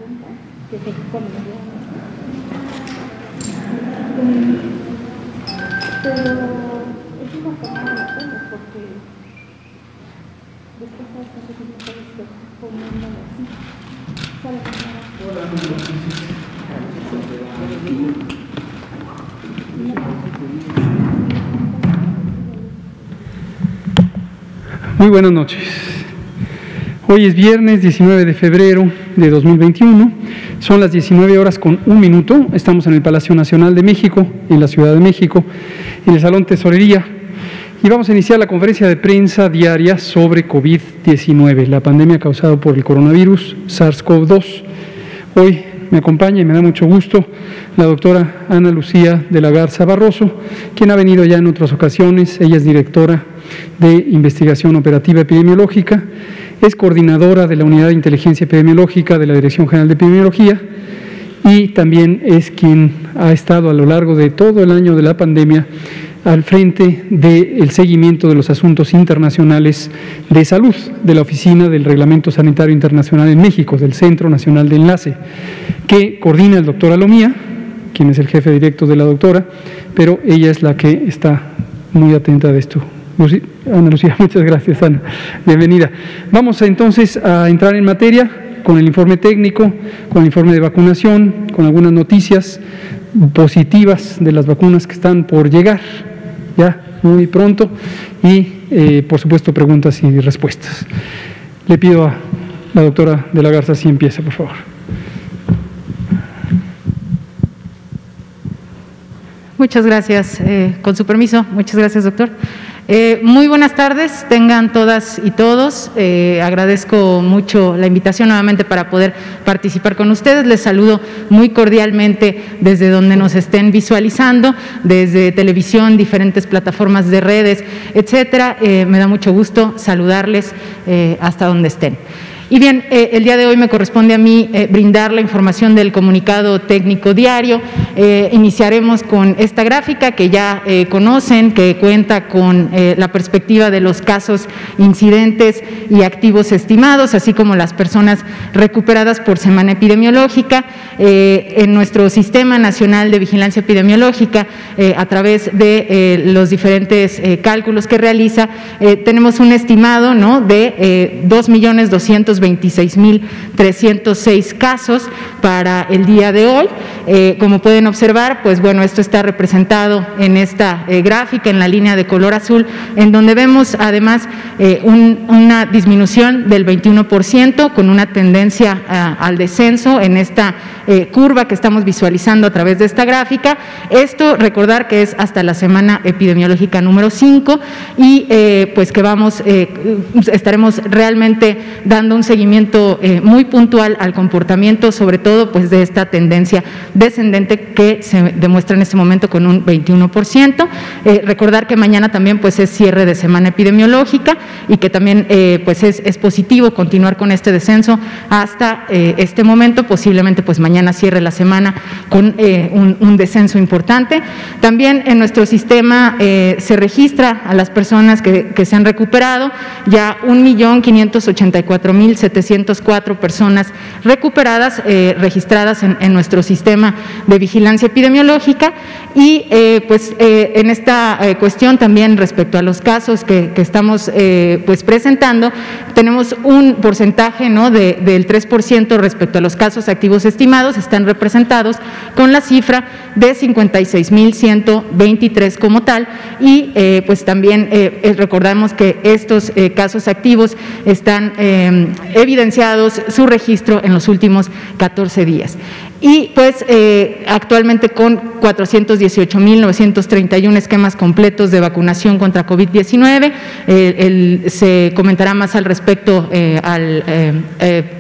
Que sí, pero es una forma de hacerlo porque después de esta que poniendo así sale Muy buenas noches. Hoy es viernes 19 de febrero de 2021, son las 19 horas con 1 minuto, estamos en el Palacio Nacional de México, en la Ciudad de México, en el Salón Tesorería, y vamos a iniciar la conferencia de prensa diaria sobre COVID-19, la pandemia causada por el coronavirus SARS-CoV-2. Hoy me acompaña y me da mucho gusto la doctora Ana Lucía de la Garza Barroso, quien ha venido ya en otras ocasiones. Ella es directora de Investigación Operativa Epidemiológica, es coordinadora de la Unidad de Inteligencia Epidemiológica de la Dirección General de Epidemiología y también es quien ha estado a lo largo de todo el año de la pandemia al frente del seguimiento de los asuntos internacionales de salud de la Oficina del Reglamento Sanitario Internacional en México, del Centro Nacional de Enlace, que coordina el doctor Alomía, quien es el jefe directo de la doctora, pero ella es la que está muy atenta de esto. Ana Lucía, muchas gracias, Ana. Bienvenida. Vamos entonces a entrar en materia con el informe técnico, con el informe de vacunación, con algunas noticias positivas de las vacunas que están por llegar ya muy pronto y, por supuesto, preguntas y respuestas. Le pido a la doctora de la Garza si empieza, por favor. Muchas gracias. Con su permiso, muchas gracias, doctor. Muy buenas tardes, tengan todas y todos. Agradezco mucho la invitación nuevamente para poder participar con ustedes. Les saludo muy cordialmente desde donde nos estén visualizando, desde televisión, diferentes plataformas de redes, etcétera. Me da mucho gusto saludarles hasta donde estén. Y bien, el día de hoy me corresponde a mí brindar la información del comunicado técnico diario. Iniciaremos con esta gráfica que ya conocen, que cuenta con la perspectiva de los casos, incidentes y activos estimados, así como las personas recuperadas por semana epidemiológica. En nuestro Sistema Nacional de Vigilancia Epidemiológica, a través de los diferentes cálculos que realiza, tenemos un estimado, ¿no?, de 2.226.306 casos para el día de hoy. Como pueden observar, pues bueno, esto está representado en esta gráfica, en la línea de color azul, en donde vemos además una disminución del 21%, con una tendencia al descenso en esta curva que estamos visualizando a través de esta gráfica. Esto, recordar que es hasta la semana epidemiológica número 5 y pues que estaremos realmente dando un seguimiento muy puntual al comportamiento, sobre todo pues de esta tendencia descendente que se demuestra en este momento con un 21%. Recordar que mañana también pues es cierre de semana epidemiológica y que también pues es positivo continuar con este descenso hasta este momento. Posiblemente pues mañana cierre la semana con un descenso importante. También en nuestro sistema se registra a las personas que se han recuperado, ya 1.584.704 personas recuperadas, registradas en nuestro sistema de vigilancia epidemiológica. Y pues en esta cuestión también respecto a los casos que estamos pues presentando, tenemos un porcentaje, ¿no?, del 3% respecto a los casos activos estimados. Están representados con la cifra de 56.123 como tal, y pues también recordamos que estos casos activos están evidenciados su registro en los últimos 14 días. Y pues actualmente con 418.931 esquemas completos de vacunación contra COVID-19. Se comentará más al respecto al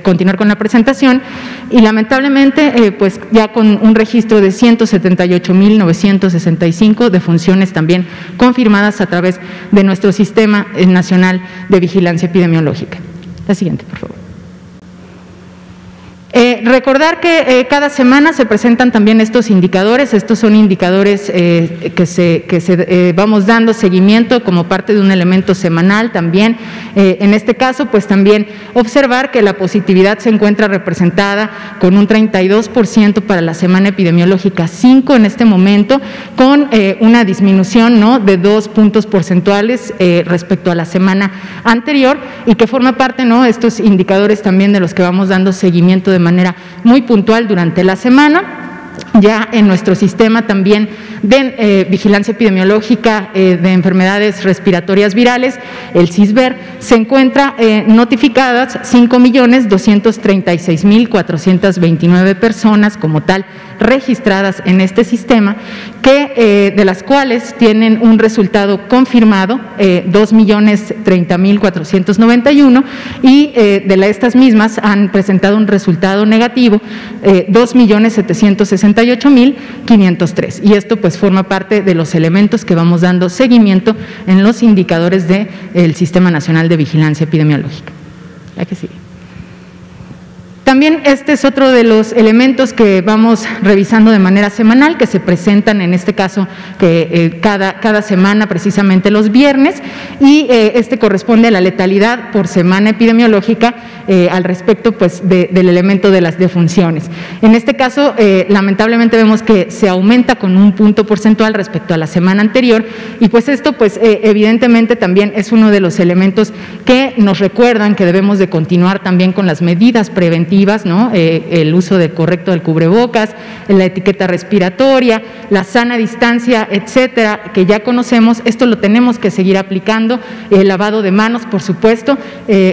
continuar con la presentación. Y lamentablemente pues ya con un registro de 178.965 defunciones también confirmadas a través de nuestro Sistema Nacional de Vigilancia Epidemiológica. La siguiente, por favor. Recordar que cada semana se presentan también estos indicadores. Estos son indicadores que vamos dando seguimiento como parte de un elemento semanal también. En este caso, pues también observar que la positividad se encuentra representada con un 32% para la semana epidemiológica 5 en este momento, con una disminución, ¿no?, de 2 puntos porcentuales respecto a la semana anterior, y que forma parte, ¿no?, estos indicadores también de los que vamos dando seguimiento de manera muy puntual durante la semana. Ya en nuestro sistema también de vigilancia epidemiológica de enfermedades respiratorias virales, el CISVER, se encuentra notificadas 5.236.429 personas como tal registradas en este sistema, que de las cuales tienen un resultado confirmado 2.030.491, y de estas mismas han presentado un resultado negativo 2.768.503, y esto pues forma parte de los elementos que vamos dando seguimiento en los indicadores del Sistema Nacional de Vigilancia Epidemiológica. ¿Ya que sigue? También este es otro de los elementos que vamos revisando de manera semanal, que se presentan en este caso que cada semana, precisamente los viernes, y este corresponde a la letalidad por semana epidemiológica al respecto pues del elemento de las defunciones. En este caso, lamentablemente vemos que se aumenta con un punto porcentual respecto a la semana anterior, y pues esto pues evidentemente también es uno de los elementos que nos recuerdan que debemos de continuar también con las medidas preventivas, ¿no? El uso correcto del cubrebocas, la etiqueta respiratoria, la sana distancia, etcétera, que ya conocemos. Esto lo tenemos que seguir aplicando, el lavado de manos, por supuesto,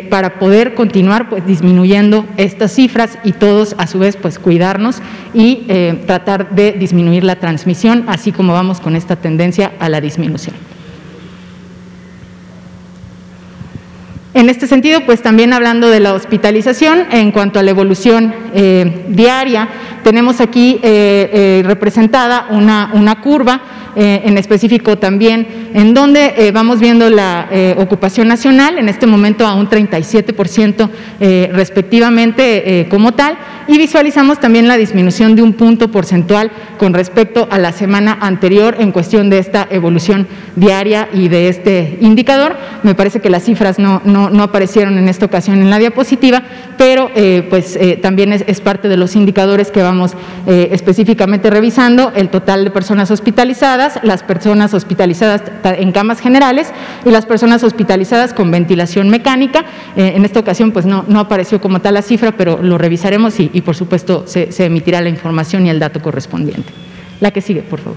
para poder continuar pues disminuyendo estas cifras, y todos a su vez pues cuidarnos y tratar de disminuir la transmisión, así como vamos con esta tendencia a la disminución. En este sentido, pues también hablando de la hospitalización, en cuanto a la evolución diaria, tenemos aquí representada una curva, en específico también, en donde vamos viendo la ocupación nacional, en este momento a un 37% respectivamente como tal, y visualizamos también la disminución de un punto porcentual con respecto a la semana anterior en cuestión de esta evolución diaria y de este indicador. Me parece que las cifras no aparecieron en esta ocasión en la diapositiva, pero también es parte de los indicadores que vamos específicamente revisando: el total de personas hospitalizadas, las personas hospitalizadas en camas generales y las personas hospitalizadas con ventilación mecánica. En esta ocasión pues no apareció como tal la cifra, pero lo revisaremos y por supuesto se emitirá la información y el dato correspondiente. La que sigue, por favor.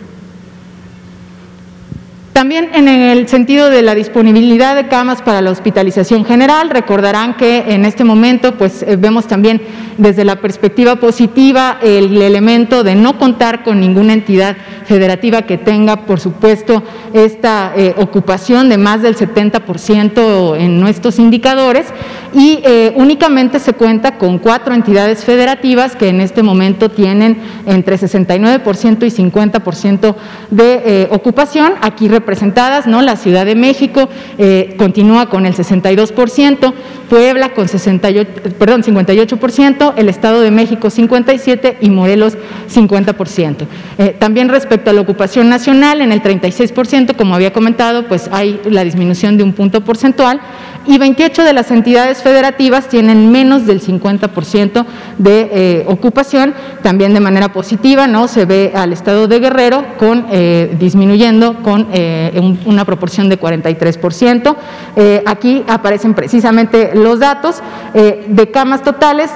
También en el sentido de la disponibilidad de camas para la hospitalización general, recordarán que en este momento pues vemos también desde la perspectiva positiva el elemento de no contar con ninguna entidad federativa que tenga, por supuesto, esta ocupación de más del 70% en nuestros indicadores, y únicamente se cuenta con 4 entidades federativas que en este momento tienen entre 69% y 50% de ocupación. Aquí representadas, ¿no? La Ciudad de México continúa con el 62%, Puebla con 58%, el Estado de México 57% y Morelos 50%. También respecto a la ocupación nacional, en el 36%, como había comentado, pues hay la disminución de un punto porcentual, y 28 de las entidades federativas tienen menos del 50% de ocupación. También de manera positiva, ¿no? Se ve al Estado de Guerrero disminuyendo con una proporción de 43%. Aquí aparecen precisamente los datos de camas totales.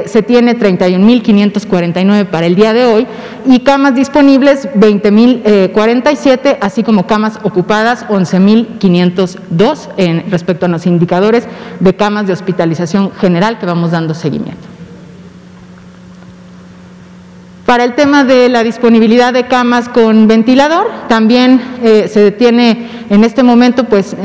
Se tiene 31.549 para el día de hoy, y camas disponibles 20.047, así como camas ocupadas 11.502 respecto a los indicadores de camas de hospitalización general que vamos dando seguimiento. Para el tema de la disponibilidad de camas con ventilador, también se tiene en este momento, pues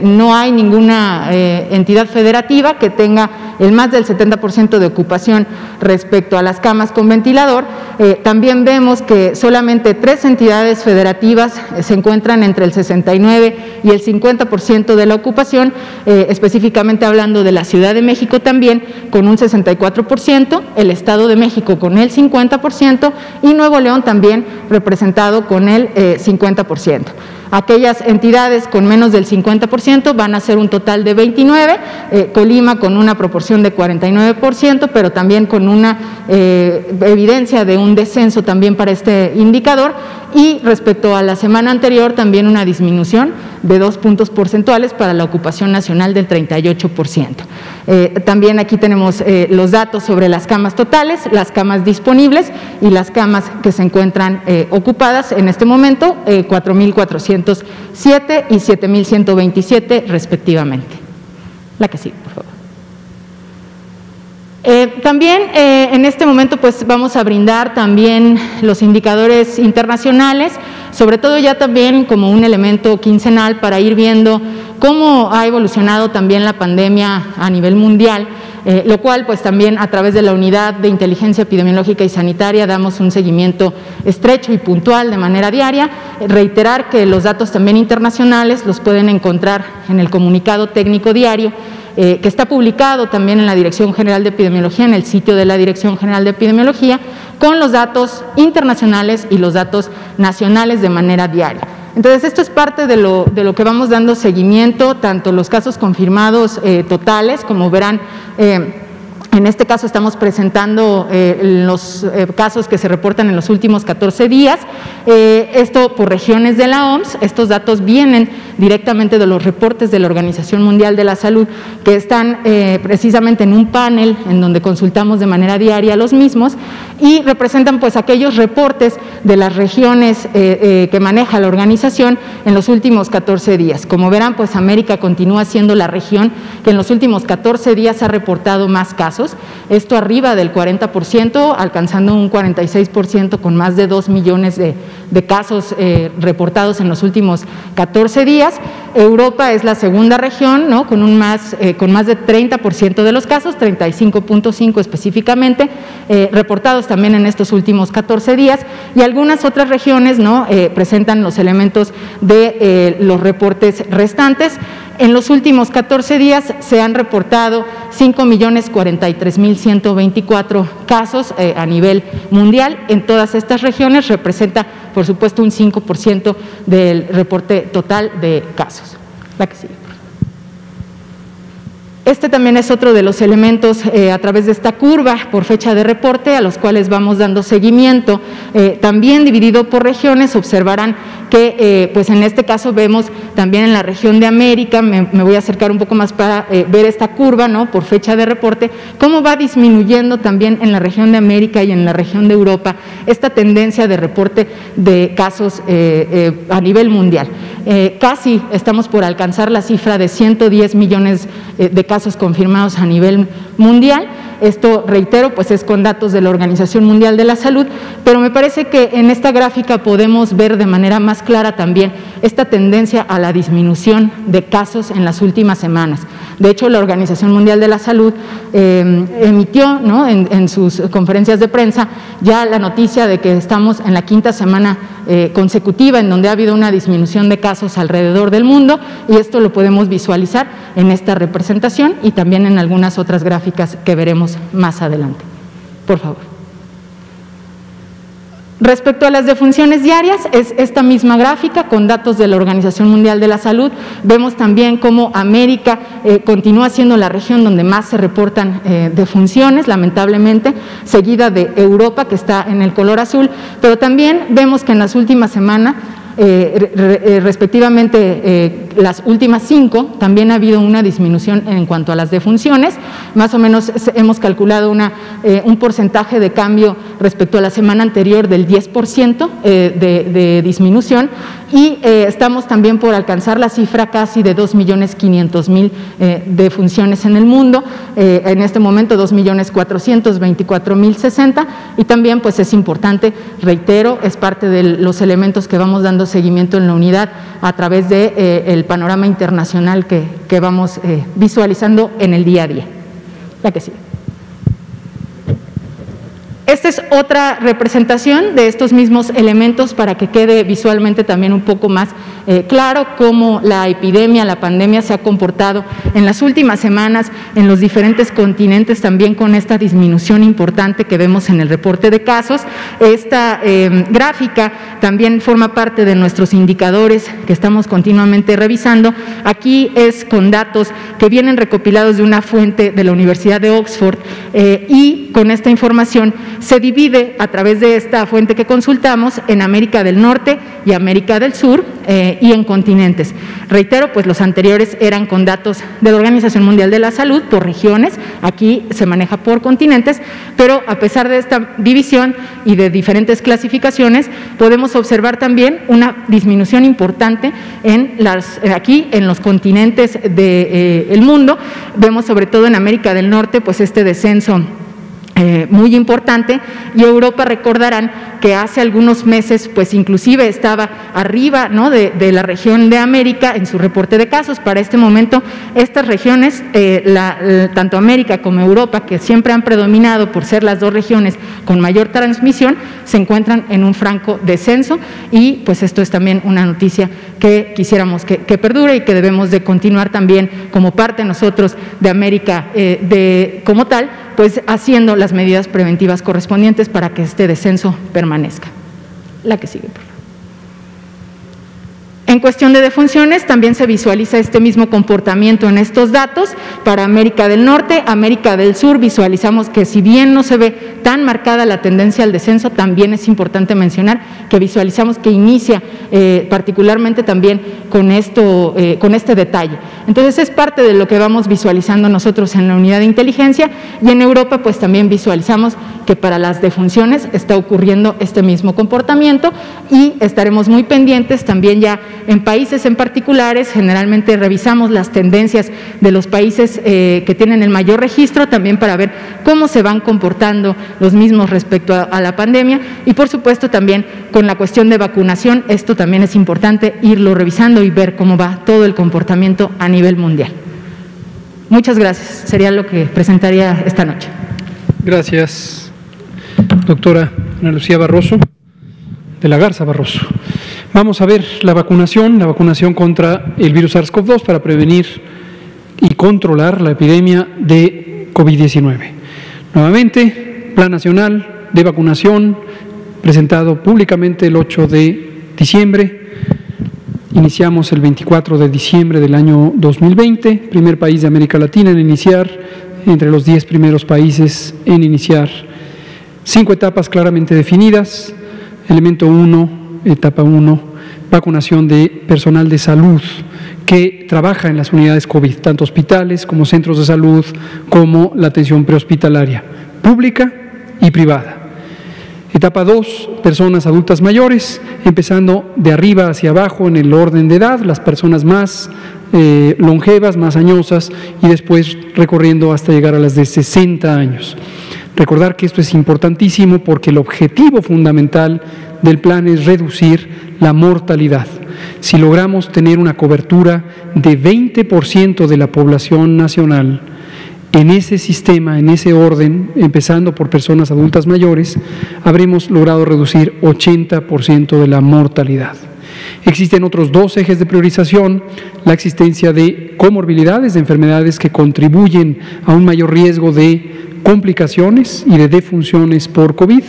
no hay ninguna entidad federativa que tenga el más del 70% de ocupación respecto a las camas con ventilador. También vemos que solamente 3 entidades federativas se encuentran entre el 69 y el 50% de la ocupación, específicamente hablando de la Ciudad de México también, con un 64%, el Estado de México con el 50% y Nuevo León también representado con el 50%. Aquellas entidades con menos del 50% van a ser un total de 29, Colima con una proporción de 49%, pero también con una evidencia de un descenso también para este indicador, y respecto a la semana anterior también una disminución de 2 puntos porcentuales para la ocupación nacional del 38%. También aquí tenemos los datos sobre las camas totales, las camas disponibles y las camas que se encuentran ocupadas en este momento, 4.407 y 7.127 respectivamente. La que sigue, por favor. También en este momento pues vamos a brindar también los indicadores internacionales, sobre todo ya también como un elemento quincenal para ir viendo cómo ha evolucionado también la pandemia a nivel mundial, lo cual pues también a través de la Unidad de Inteligencia Epidemiológica y Sanitaria damos un seguimiento estrecho y puntual de manera diaria. Reiterar que los datos también internacionales los pueden encontrar en el comunicado técnico diario, que está publicado también en la Dirección General de Epidemiología, en el sitio de la Dirección General de Epidemiología, con los datos internacionales y los datos nacionales de manera diaria. Entonces, esto es parte de lo que vamos dando seguimiento, tanto los casos confirmados totales, como verán, en este caso estamos presentando los casos que se reportan en los últimos 14 días, esto por regiones de la OMS. Estos datos vienen directamente de los reportes de la Organización Mundial de la Salud, que están precisamente en un panel en donde consultamos de manera diaria los mismos, y representan pues aquellos reportes de las regiones que maneja la organización en los últimos 14 días. Como verán, pues América continúa siendo la región que en los últimos 14 días ha reportado más casos, esto arriba del 40%, alcanzando un 46% con más de 2 millones de casos reportados en los últimos 14 días. Europa es la segunda región, ¿no?, con más de 30% de los casos, 35.5 específicamente, reportados también en estos últimos 14 días, y algunas otras regiones, ¿no?, presentan los elementos de los reportes restantes. En los últimos 14 días se han reportado 5.043.124 casos a nivel mundial. En todas estas regiones representa, por supuesto, un 5% del reporte total de casos. La que sigue. Este también es otro de los elementos a través de esta curva por fecha de reporte a los cuales vamos dando seguimiento. También dividido por regiones, observarán que pues en este caso vemos también en la región de América, me voy a acercar un poco más para ver esta curva, ¿no?, por fecha de reporte, cómo va disminuyendo también en la región de América y en la región de Europa esta tendencia de reporte de casos a nivel mundial. Casi estamos por alcanzar la cifra de 110 millones de casos confirmados a nivel mundial. Esto, reitero, pues es con datos de la Organización Mundial de la Salud, pero me parece que en esta gráfica podemos ver de manera más clara también esta tendencia a la disminución de casos en las últimas semanas. De hecho, la Organización Mundial de la Salud emitió, ¿no?, en sus conferencias de prensa ya la noticia de que estamos en la 5ª semana consecutiva en donde ha habido una disminución de casos alrededor del mundo, y esto lo podemos visualizar en esta representación y también en algunas otras gráficas que veremos más adelante. Por favor. Respecto a las defunciones diarias, es esta misma gráfica con datos de la Organización Mundial de la Salud. Vemos también cómo América continúa siendo la región donde más se reportan defunciones, lamentablemente, seguida de Europa, que está en el color azul, pero también vemos que en las últimas semanas, respectivamente las últimas 5, también ha habido una disminución en cuanto a las defunciones. Más o menos hemos calculado un porcentaje de cambio respecto a la semana anterior del 10% de disminución, y estamos también por alcanzar la cifra casi de 2.500.000 defunciones en el mundo, en este momento 2.424.060, y también pues es importante, reitero, es parte de los elementos que vamos dando seguimiento en la unidad a través de el panorama internacional que vamos visualizando en el día a día. La que sigue. Esta es otra representación de estos mismos elementos para que quede visualmente también un poco más claro cómo la epidemia, la pandemia se ha comportado en las últimas semanas en los diferentes continentes, también con esta disminución importante que vemos en el reporte de casos. Esta gráfica también forma parte de nuestros indicadores que estamos continuamente revisando. Aquí es con datos que vienen recopilados de una fuente de la Universidad de Oxford y con esta información se divide a través de esta fuente que consultamos en América del Norte y América del Sur y en continentes. Reitero, pues los anteriores eran con datos de la Organización Mundial de la Salud por regiones, aquí se maneja por continentes, pero a pesar de esta división y de diferentes clasificaciones, podemos observar también una disminución importante aquí en los continentes del mundo. Vemos sobre todo en América del Norte pues este descenso muy importante, y Europa, recordarán que hace algunos meses pues inclusive estaba arriba, ¿no?, de la región de América en su reporte de casos. Para este momento estas regiones, tanto América como Europa, que siempre han predominado por ser las dos regiones con mayor transmisión, se encuentran en un franco descenso, y pues esto es también una noticia que quisiéramos que perdure y que debemos de continuar también como parte nosotros de América como tal, pues haciendo las medidas preventivas correspondientes para que este descenso permanezca. La que sigue, por favor. En cuestión de defunciones, también se visualiza este mismo comportamiento en estos datos. Para América del Norte, América del Sur, visualizamos que si bien no se ve tan marcada la tendencia al descenso, también es importante mencionar que visualizamos que inicia particularmente también con este detalle. Entonces es parte de lo que vamos visualizando nosotros en la unidad de inteligencia, y en Europa pues también visualizamos que para las defunciones está ocurriendo este mismo comportamiento, y estaremos muy pendientes también ya en países en particulares. Generalmente revisamos las tendencias de los países que tienen el mayor registro, también para ver cómo se van comportando los mismos respecto a la pandemia, y por supuesto también con la cuestión de vacunación. Esto también es importante irlo revisando y ver cómo va todo el comportamiento a nivel mundial. Muchas gracias. Sería lo que presentaría esta noche. Gracias, doctora Ana Lucía Barroso, de la Garza Barroso. Vamos a ver la vacunación contra el virus SARS-CoV-2 para prevenir y controlar la epidemia de COVID-19. Nuevamente, Plan Nacional de Vacunación, presentado públicamente el 8 de diciembre. Iniciamos el 24 de diciembre del año 2020, primer país de América Latina en iniciar, entre los 10 primeros países en iniciar. 5 etapas claramente definidas. Elemento 1, etapa 1, vacunación de personal de salud que trabaja en las unidades COVID, tanto hospitales como centros de salud, como la atención prehospitalaria, pública y privada. Etapa 2, personas adultas mayores, empezando de arriba hacia abajo en el orden de edad, las personas más longevas, más añosas, y después recorriendo hasta llegar a las de 60 años. Recordar que esto es importantísimo porque el objetivo fundamental del plan es reducir la mortalidad. Si logramos tener una cobertura de 20% de la población nacional en ese sistema, en ese orden, empezando por personas adultas mayores, habremos logrado reducir 80% de la mortalidad. Existen otros 2 ejes de priorización: la existencia de comorbilidades, de enfermedades que contribuyen a un mayor riesgo de complicaciones y de defunciones por COVID,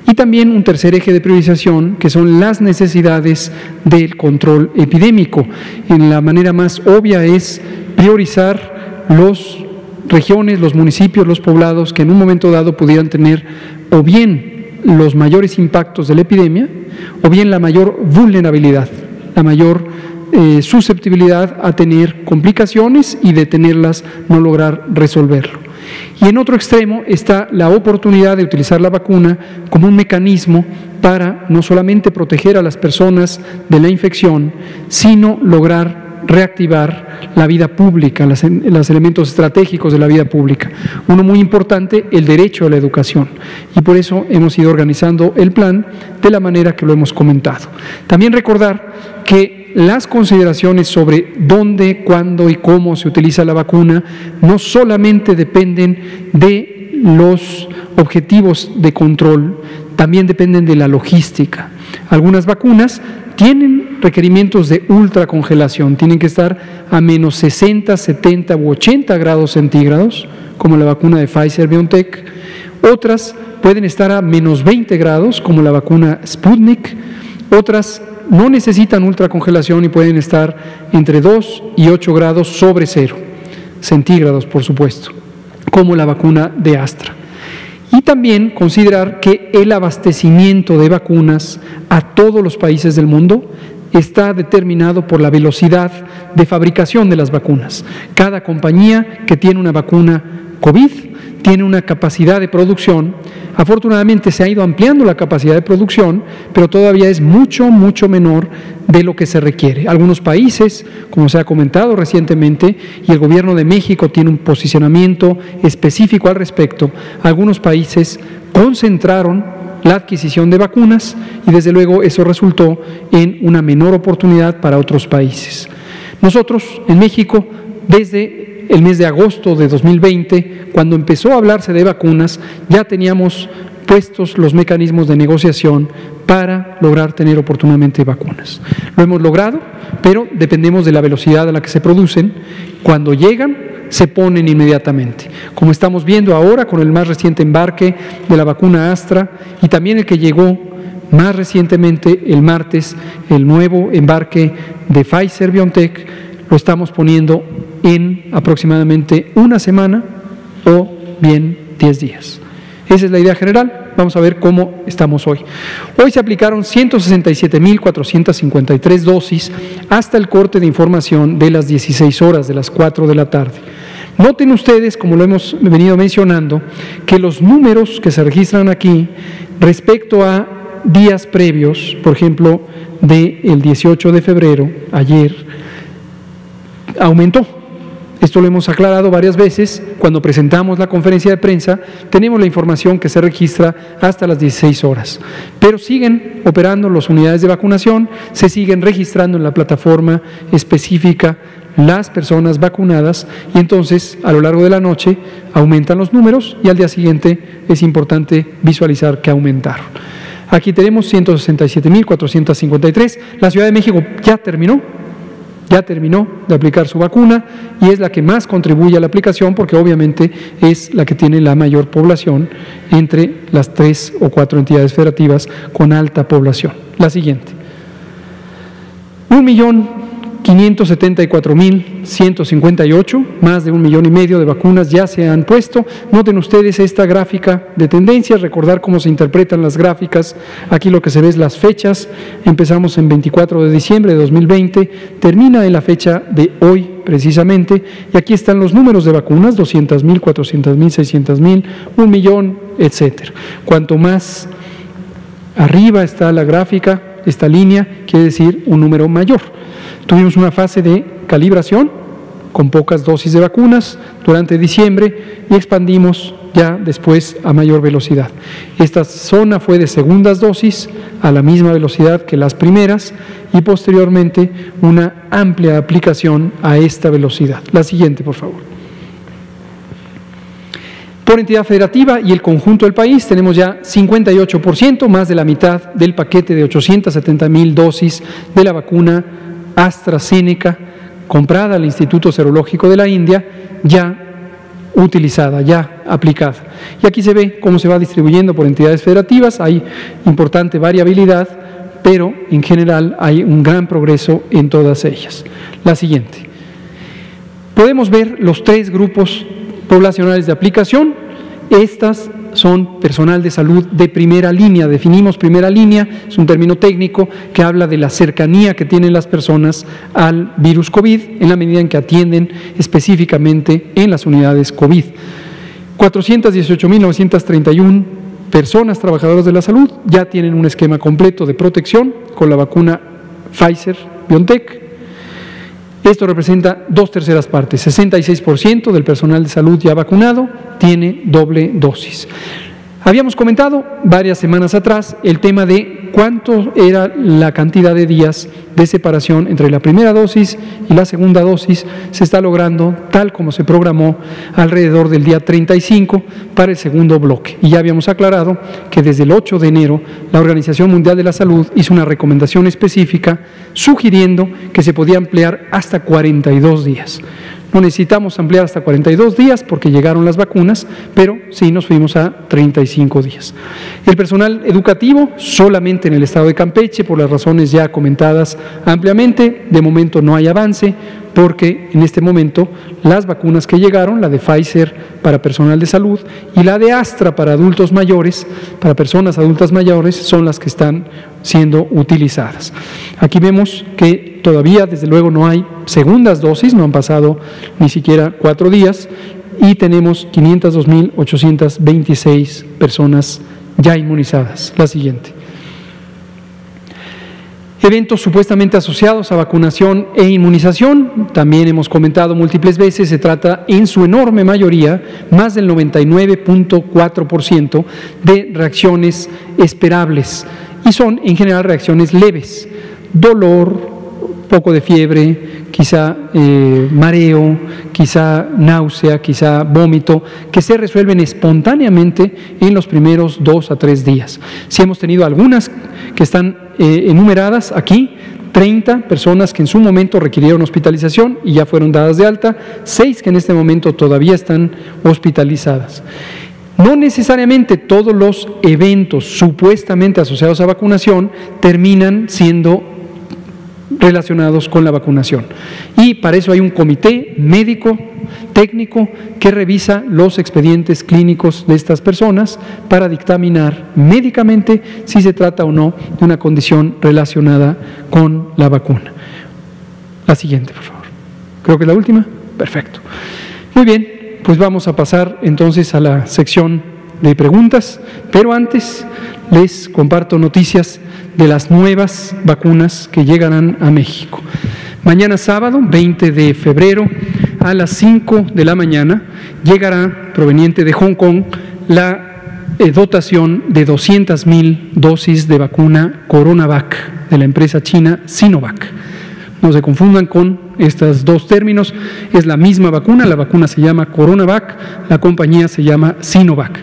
y también un tercer eje de priorización, que son las necesidades del control epidémico. En la manera más obvia es priorizar las regiones, los municipios, los poblados que en un momento dado pudieran tener o bien los mayores impactos de la epidemia, o bien la mayor vulnerabilidad, la mayor susceptibilidad a tener complicaciones y de tenerlas no lograr resolverlo. Y en otro extremo está la oportunidad de utilizar la vacuna como un mecanismo para no solamente proteger a las personas de la infección, sino lograr reactivar la vida pública, los elementos estratégicos de la vida pública. Uno muy importante, el derecho a la educación. Y por eso hemos ido organizando el plan de la manera que lo hemos comentado. También recordar que las consideraciones sobre dónde, cuándo y cómo se utiliza la vacuna no solamente dependen de los objetivos de control, también dependen de la logística. Algunas vacunas tienen requerimientos de ultracongelación, tienen que estar a menos 60, 70 u 80 grados centígrados, como la vacuna de Pfizer-BioNTech. Otras pueden estar a menos 20 grados, como la vacuna Sputnik. Otras no necesitan ultracongelación y pueden estar entre 2 y 8 grados sobre cero, centígrados por supuesto, como la vacuna de Astra. Y también considerar que el abastecimiento de vacunas a todos los países del mundo está determinado por la velocidad de fabricación de las vacunas. Cada compañía que tiene una vacuna COVID tiene una capacidad de producción. Afortunadamente se ha ido ampliando la capacidad de producción, pero todavía es mucho menor de lo que se requiere. Algunos países, como se ha comentado recientemente, y el gobierno de México tiene un posicionamiento específico al respecto, algunos países concentraron la adquisición de vacunas y desde luego eso resultó en una menor oportunidad para otros países. Nosotros en México, desde el mes de agosto de 2020, cuando empezó a hablarse de vacunas, ya teníamos puestos los mecanismos de negociación para lograr tener oportunamente vacunas. Lo hemos logrado, pero dependemos de la velocidad a la que se producen. Cuando llegan, se ponen inmediatamente. Como estamos viendo ahora con el más reciente embarque de la vacuna Astra y también el que llegó más recientemente el martes, el nuevo embarque de Pfizer-BioNTech, lo estamos poniendo en aproximadamente una semana o bien 10 días. Esa es la idea general. Vamos a ver cómo estamos hoy. Hoy se aplicaron 167.453 dosis hasta el corte de información de las 16 horas, de las 4 de la tarde. Noten ustedes, como lo hemos venido mencionando, que los números que se registran aquí respecto a días previos, por ejemplo, del 18 de febrero, ayer, aumentó. Esto lo hemos aclarado varias veces. Cuando presentamos la conferencia de prensa, tenemos la información que se registra hasta las 16 horas. Pero siguen operando las unidades de vacunación, se siguen registrando en la plataforma específica las personas vacunadas y entonces a lo largo de la noche aumentan los números y al día siguiente es importante visualizar que aumentaron. Aquí tenemos 167.453. La Ciudad de México ya terminó de aplicar su vacuna y es la que más contribuye a la aplicación porque obviamente es la que tiene la mayor población entre las 3 o 4 entidades federativas con alta población. La siguiente. 1.574.158, más de 1,5 millones de vacunas ya se han puesto. Noten ustedes esta gráfica de tendencias, recordar cómo se interpretan las gráficas. Aquí lo que se ve es las fechas. Empezamos en 24 de diciembre de 2020, termina en la fecha de hoy precisamente, y aquí están los números de vacunas, 200.000, 400.000, 600.000, 1 millón, etcétera. Cuanto más arriba está la gráfica, esta línea, quiere decir un número mayor. Tuvimos una fase de calibración con pocas dosis de vacunas durante diciembre y expandimos ya después a mayor velocidad. Esta zona fue de segundas dosis a la misma velocidad que las primeras y posteriormente una amplia aplicación a esta velocidad. La siguiente, por favor. Por entidad federativa y el conjunto del país tenemos ya 58%, más de la mitad del paquete de 870.000 dosis de la vacuna AstraZeneca comprada al Instituto Serológico de la India, ya utilizada, ya aplicada. Y aquí se ve cómo se va distribuyendo por entidades federativas, hay importante variabilidad, pero en general hay un gran progreso en todas ellas. La siguiente. Podemos ver los 3 grupos poblacionales de aplicación. Estas son personal de salud de primera línea. Definimos primera línea, es un término técnico que habla de la cercanía que tienen las personas al virus COVID en la medida en que atienden específicamente en las unidades COVID. 418.931 personas trabajadoras de la salud ya tienen un esquema completo de protección con la vacuna Pfizer-BioNTech. Esto representa 2/3 partes, 66% del personal de salud ya vacunado tiene doble dosis. Habíamos comentado varias semanas atrás el tema de cuánto era la cantidad de días de separación entre la primera dosis y la segunda dosis. Se está logrando, tal como se programó, alrededor del día 35 para el segundo bloque. Y ya habíamos aclarado que desde el 8 de enero la Organización Mundial de la Salud hizo una recomendación específica sugiriendo que se podía ampliar hasta 42 días. No necesitamos ampliar hasta 42 días porque llegaron las vacunas, pero sí nos fuimos a 35 días. El personal educativo, solamente en el estado de Campeche, por las razones ya comentadas ampliamente, de momento no hay avance, porque en este momento las vacunas que llegaron, la de Pfizer para personal de salud y la de Astra para adultos mayores, para personas adultas mayores, son las que están siendo utilizadas. Aquí vemos que todavía, desde luego, no hay segundas dosis, no han pasado ni siquiera 4 días, y tenemos 502.826 personas ya inmunizadas. La siguiente. Eventos supuestamente asociados a vacunación e inmunización, también hemos comentado múltiples veces, se trata en su enorme mayoría, más del 99.4% de reacciones esperables, y son en general reacciones leves: dolor, poco de fiebre, quizá mareo, quizá náusea, quizá vómito, que se resuelven espontáneamente en los primeros 2 a 3 días. Si hemos tenido algunas que están enumeradas aquí, 30 personas que en su momento requirieron hospitalización y ya fueron dadas de alta, 6 que en este momento todavía están hospitalizadas. No necesariamente todos los eventos supuestamente asociados a vacunación terminan siendo relacionados con la vacunación, y para eso hay un comité médico técnico que revisa los expedientes clínicos de estas personas para dictaminar médicamente si se trata o no de una condición relacionada con la vacuna. La siguiente, por favor. Creo que es la última. Perfecto. Muy bien, pues vamos a pasar entonces a la sección de preguntas, pero antes les comparto noticias de las nuevas vacunas que llegarán a México. Mañana sábado, 20 de febrero, a las 5 de la mañana, llegará, proveniente de Hong Kong, la dotación de 200,000 dosis de vacuna CoronaVac de la empresa china Sinovac. No se confundan con estos dos términos, es la misma vacuna, la vacuna se llama CoronaVac, la compañía se llama Sinovac.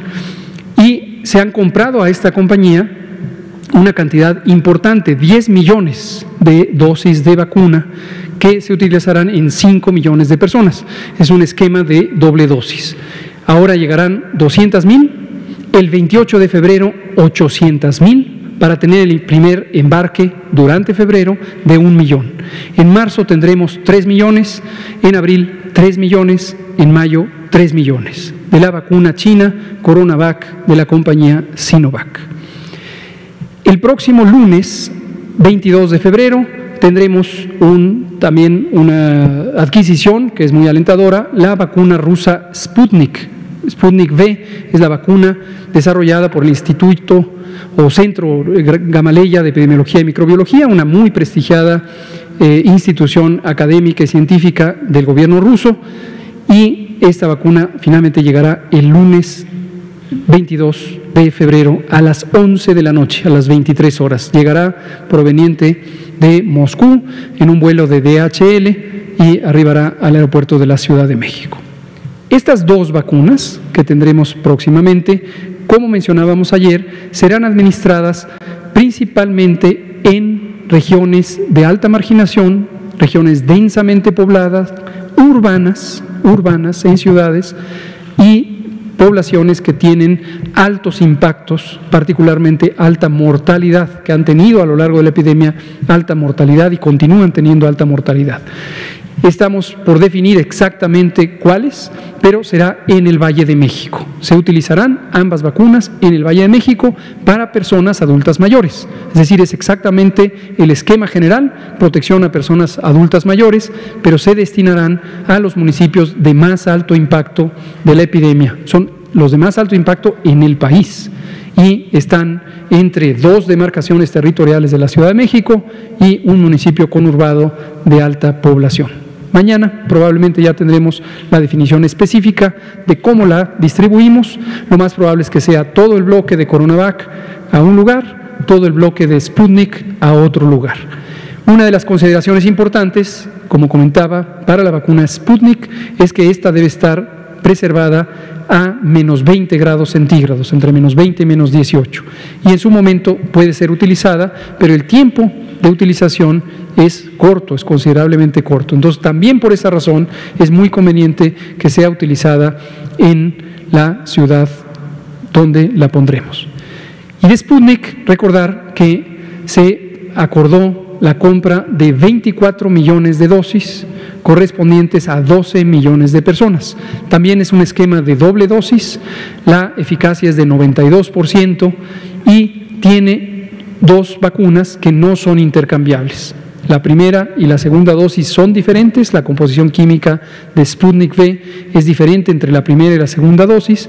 Y se han comprado a esta compañía una cantidad importante, 10 millones de dosis de vacuna que se utilizarán en 5 millones de personas. Es un esquema de doble dosis. Ahora llegarán 200,000, el 28 de febrero 800,000, para tener el primer embarque durante febrero de 1 millón. En marzo tendremos 3 millones, en abril 3 millones, en mayo 3 millones de la vacuna china CoronaVac de la compañía Sinovac. El próximo lunes, 22 de febrero, tendremos también una adquisición que es muy alentadora, la vacuna rusa Sputnik. Sputnik V es la vacuna desarrollada por el Instituto o Centro Gamaleya de Epidemiología y Microbiología, una muy prestigiada institución académica y científica del gobierno ruso, y esta vacuna finalmente llegará el lunes 22 de febrero a las 11 de la noche, a las 23 horas. Llegará proveniente de Moscú en un vuelo de DHL y arribará al aeropuerto de la Ciudad de México. Estas dos vacunas que tendremos próximamente, como mencionábamos ayer, serán administradas principalmente en regiones de alta marginación, regiones densamente pobladas, urbanas en ciudades, y poblaciones que tienen altos impactos, particularmente alta mortalidad, que han tenido a lo largo de la epidemia alta mortalidad y continúan teniendo alta mortalidad. Estamos por definir exactamente cuáles, pero será en el Valle de México. Se utilizarán ambas vacunas en el Valle de México para personas adultas mayores. Es decir, es exactamente el esquema general, protección a personas adultas mayores, pero se destinarán a los municipios de más alto impacto de la epidemia. Son los de más alto impacto en el país y están entre 2 demarcaciones territoriales de la Ciudad de México y un municipio conurbado de alta población. Mañana probablemente ya tendremos la definición específica de cómo la distribuimos. Lo más probable es que sea todo el bloque de CoronaVac a un lugar, todo el bloque de Sputnik a otro lugar. Una de las consideraciones importantes, como comentaba, para la vacuna Sputnik es que esta debe estar preservada a menos 20 grados centígrados, entre menos 20 y menos 18. Y en su momento puede ser utilizada, pero el tiempo de utilización es corto, es considerablemente corto. Entonces, también por esa razón es muy conveniente que sea utilizada en la ciudad donde la pondremos. Y de Sputnik, recordar que se acordó la compra de 24 millones de dosis correspondientes a 12 millones de personas. También es un esquema de doble dosis, la eficacia es de 92% y tiene dos vacunas que no son intercambiables. La primera y la segunda dosis son diferentes, la composición química de Sputnik V es diferente entre la primera y la segunda dosis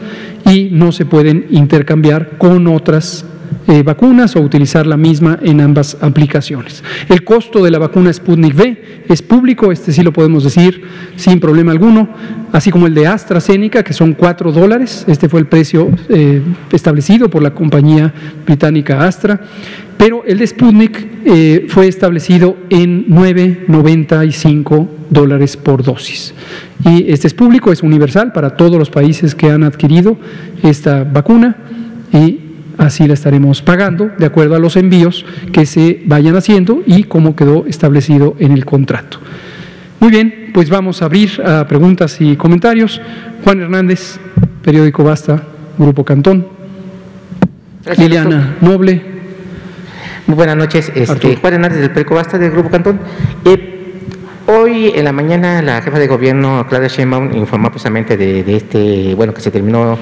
y no se pueden intercambiar con otras vacunas o utilizar la misma en ambas aplicaciones. El costo de la vacuna Sputnik V es público, este sí lo podemos decir sin problema alguno, así como el de AstraZeneca, que son $4, este fue el precio establecido por la compañía británica Astra, pero el de Sputnik fue establecido en $9.95 por dosis. Y este es público, es universal para todos los países que han adquirido esta vacuna y así la estaremos pagando de acuerdo a los envíos que se vayan haciendo y como quedó establecido en el contrato. Muy bien, pues vamos a abrir a preguntas y comentarios. Juan Hernández, Periódico Basta, Grupo Cantón. Gracias, Liliana Noble. Muy buenas noches, Juan Hernández del Periódico Basta del Grupo Cantón. Hoy en la mañana la jefa de gobierno, Claudia Sheinbaum, informó precisamente de que se terminó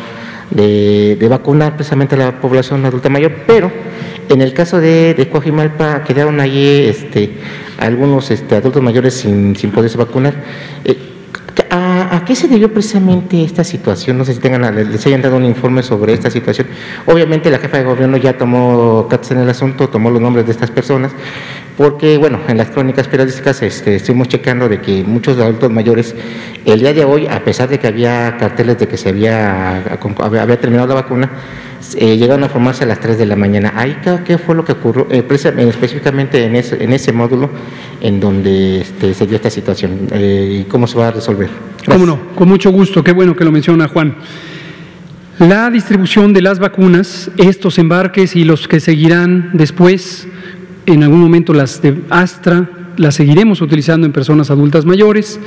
de vacunar precisamente a la población adulta mayor, pero en el caso de Coajimalpa quedaron allí algunos adultos mayores sin poderse vacunar. ¿A qué se debió precisamente esta situación? No sé si les hayan dado un informe sobre esta situación. Obviamente la jefa de gobierno ya tomó cartas en el asunto, tomó los nombres de estas personas, porque bueno, en las crónicas periodísticas estuvimos checando de que muchos adultos mayores, el día de hoy, a pesar de que había carteles de que se había terminado la vacuna, llegaron a formarse a las 3 de la mañana. ¿Ahí qué fue lo que ocurrió específicamente en ese módulo en donde se dio esta situación? ¿Y cómo se va a resolver? Gracias. Cómo no, con mucho gusto, qué bueno que lo menciona Juan. La distribución de las vacunas, estos embarques y los que seguirán después, en algún momento las de Astra, las seguiremos utilizando en personas adultas mayores,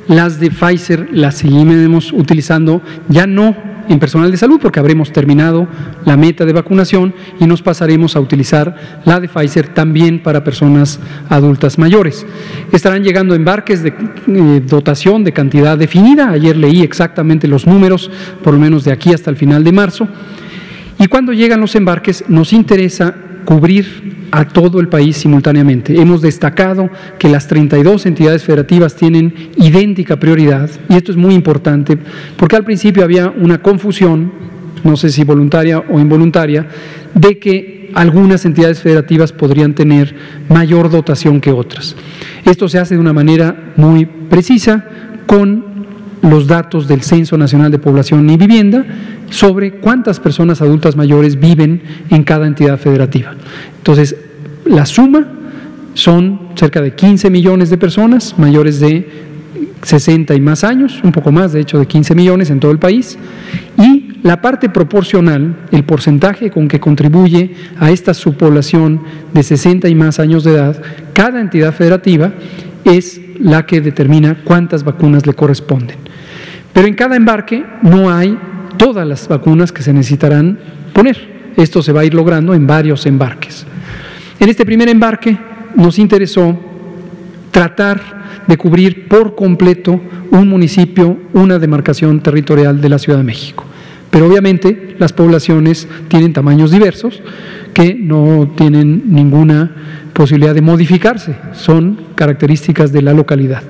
las de Pfizer las seguiremos utilizando ya no en personal de salud porque habremos terminado la meta de vacunación y nos pasaremos a utilizar la de Pfizer también para personas adultas mayores. Estarán llegando embarques de dotación de cantidad definida, ayer leí exactamente los números, por lo menos de aquí hasta el final de marzo, y cuando llegan los embarques nos interesa cubrir a todo el país simultáneamente. Hemos destacado que las 32 entidades federativas tienen idéntica prioridad y esto es muy importante porque al principio había una confusión, no sé si voluntaria o involuntaria, de que algunas entidades federativas podrían tener mayor dotación que otras. Esto se hace de una manera muy precisa con los datos del Censo Nacional de Población y Vivienda sobre cuántas personas adultas mayores viven en cada entidad federativa. Entonces, la suma son cerca de 15 millones de personas mayores de 60 y más años, un poco más de hecho de 15 millones en todo el país, y la parte proporcional, el porcentaje con que contribuye a esta subpoblación de 60 y más años de edad, cada entidad federativa es la que determina cuántas vacunas le corresponden. Pero en cada embarque no hay todas las vacunas que se necesitarán poner. Esto se va a ir logrando en varios embarques. En este primer embarque nos interesó tratar de cubrir por completo un municipio, una demarcación territorial de la Ciudad de México. Pero obviamente las poblaciones tienen tamaños diversos que no tienen ninguna posibilidad de modificarse, son características de la localidad.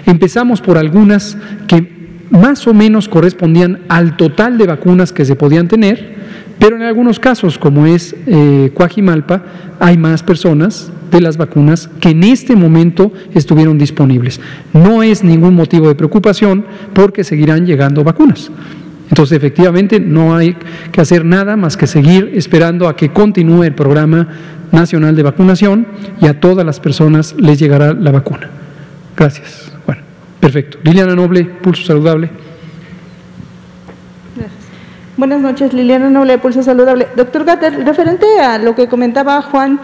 Empezamos por algunas que más o menos correspondían al total de vacunas que se podían tener, Pero en algunos casos, como es Coajimalpa, hay más personas de las vacunas que en este momento estuvieron disponibles. No es ningún motivo de preocupación porque seguirán llegando vacunas. Entonces, efectivamente, no hay que hacer nada más que seguir esperando a que continúe el Programa Nacional de Vacunación y a todas las personas les llegará la vacuna. Gracias. Bueno, perfecto. Liliana Noble, Pulso Saludable. Gracias. Buenas noches, Liliana Noble, Pulso Saludable. Doctor Gatell, referente a lo que comentaba Juan,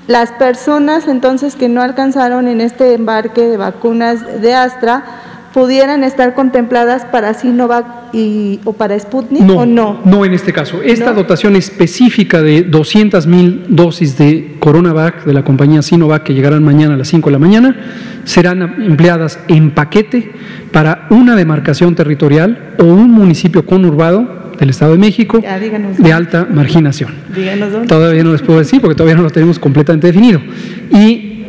las personas entonces que no alcanzaron en este embarque de vacunas de Astra, ¿pudieran estar contempladas para Sinovac o para Sputnik o no? No en este caso. Esta dotación específica de 200,000 dosis de Coronavac de la compañía Sinovac que llegarán mañana a las 5 de la mañana serán empleadas en paquete para una demarcación territorial o un municipio conurbado del Estado de México de alta marginación. Díganos dónde. Todavía no les puedo decir porque todavía no lo tenemos completamente definido. Y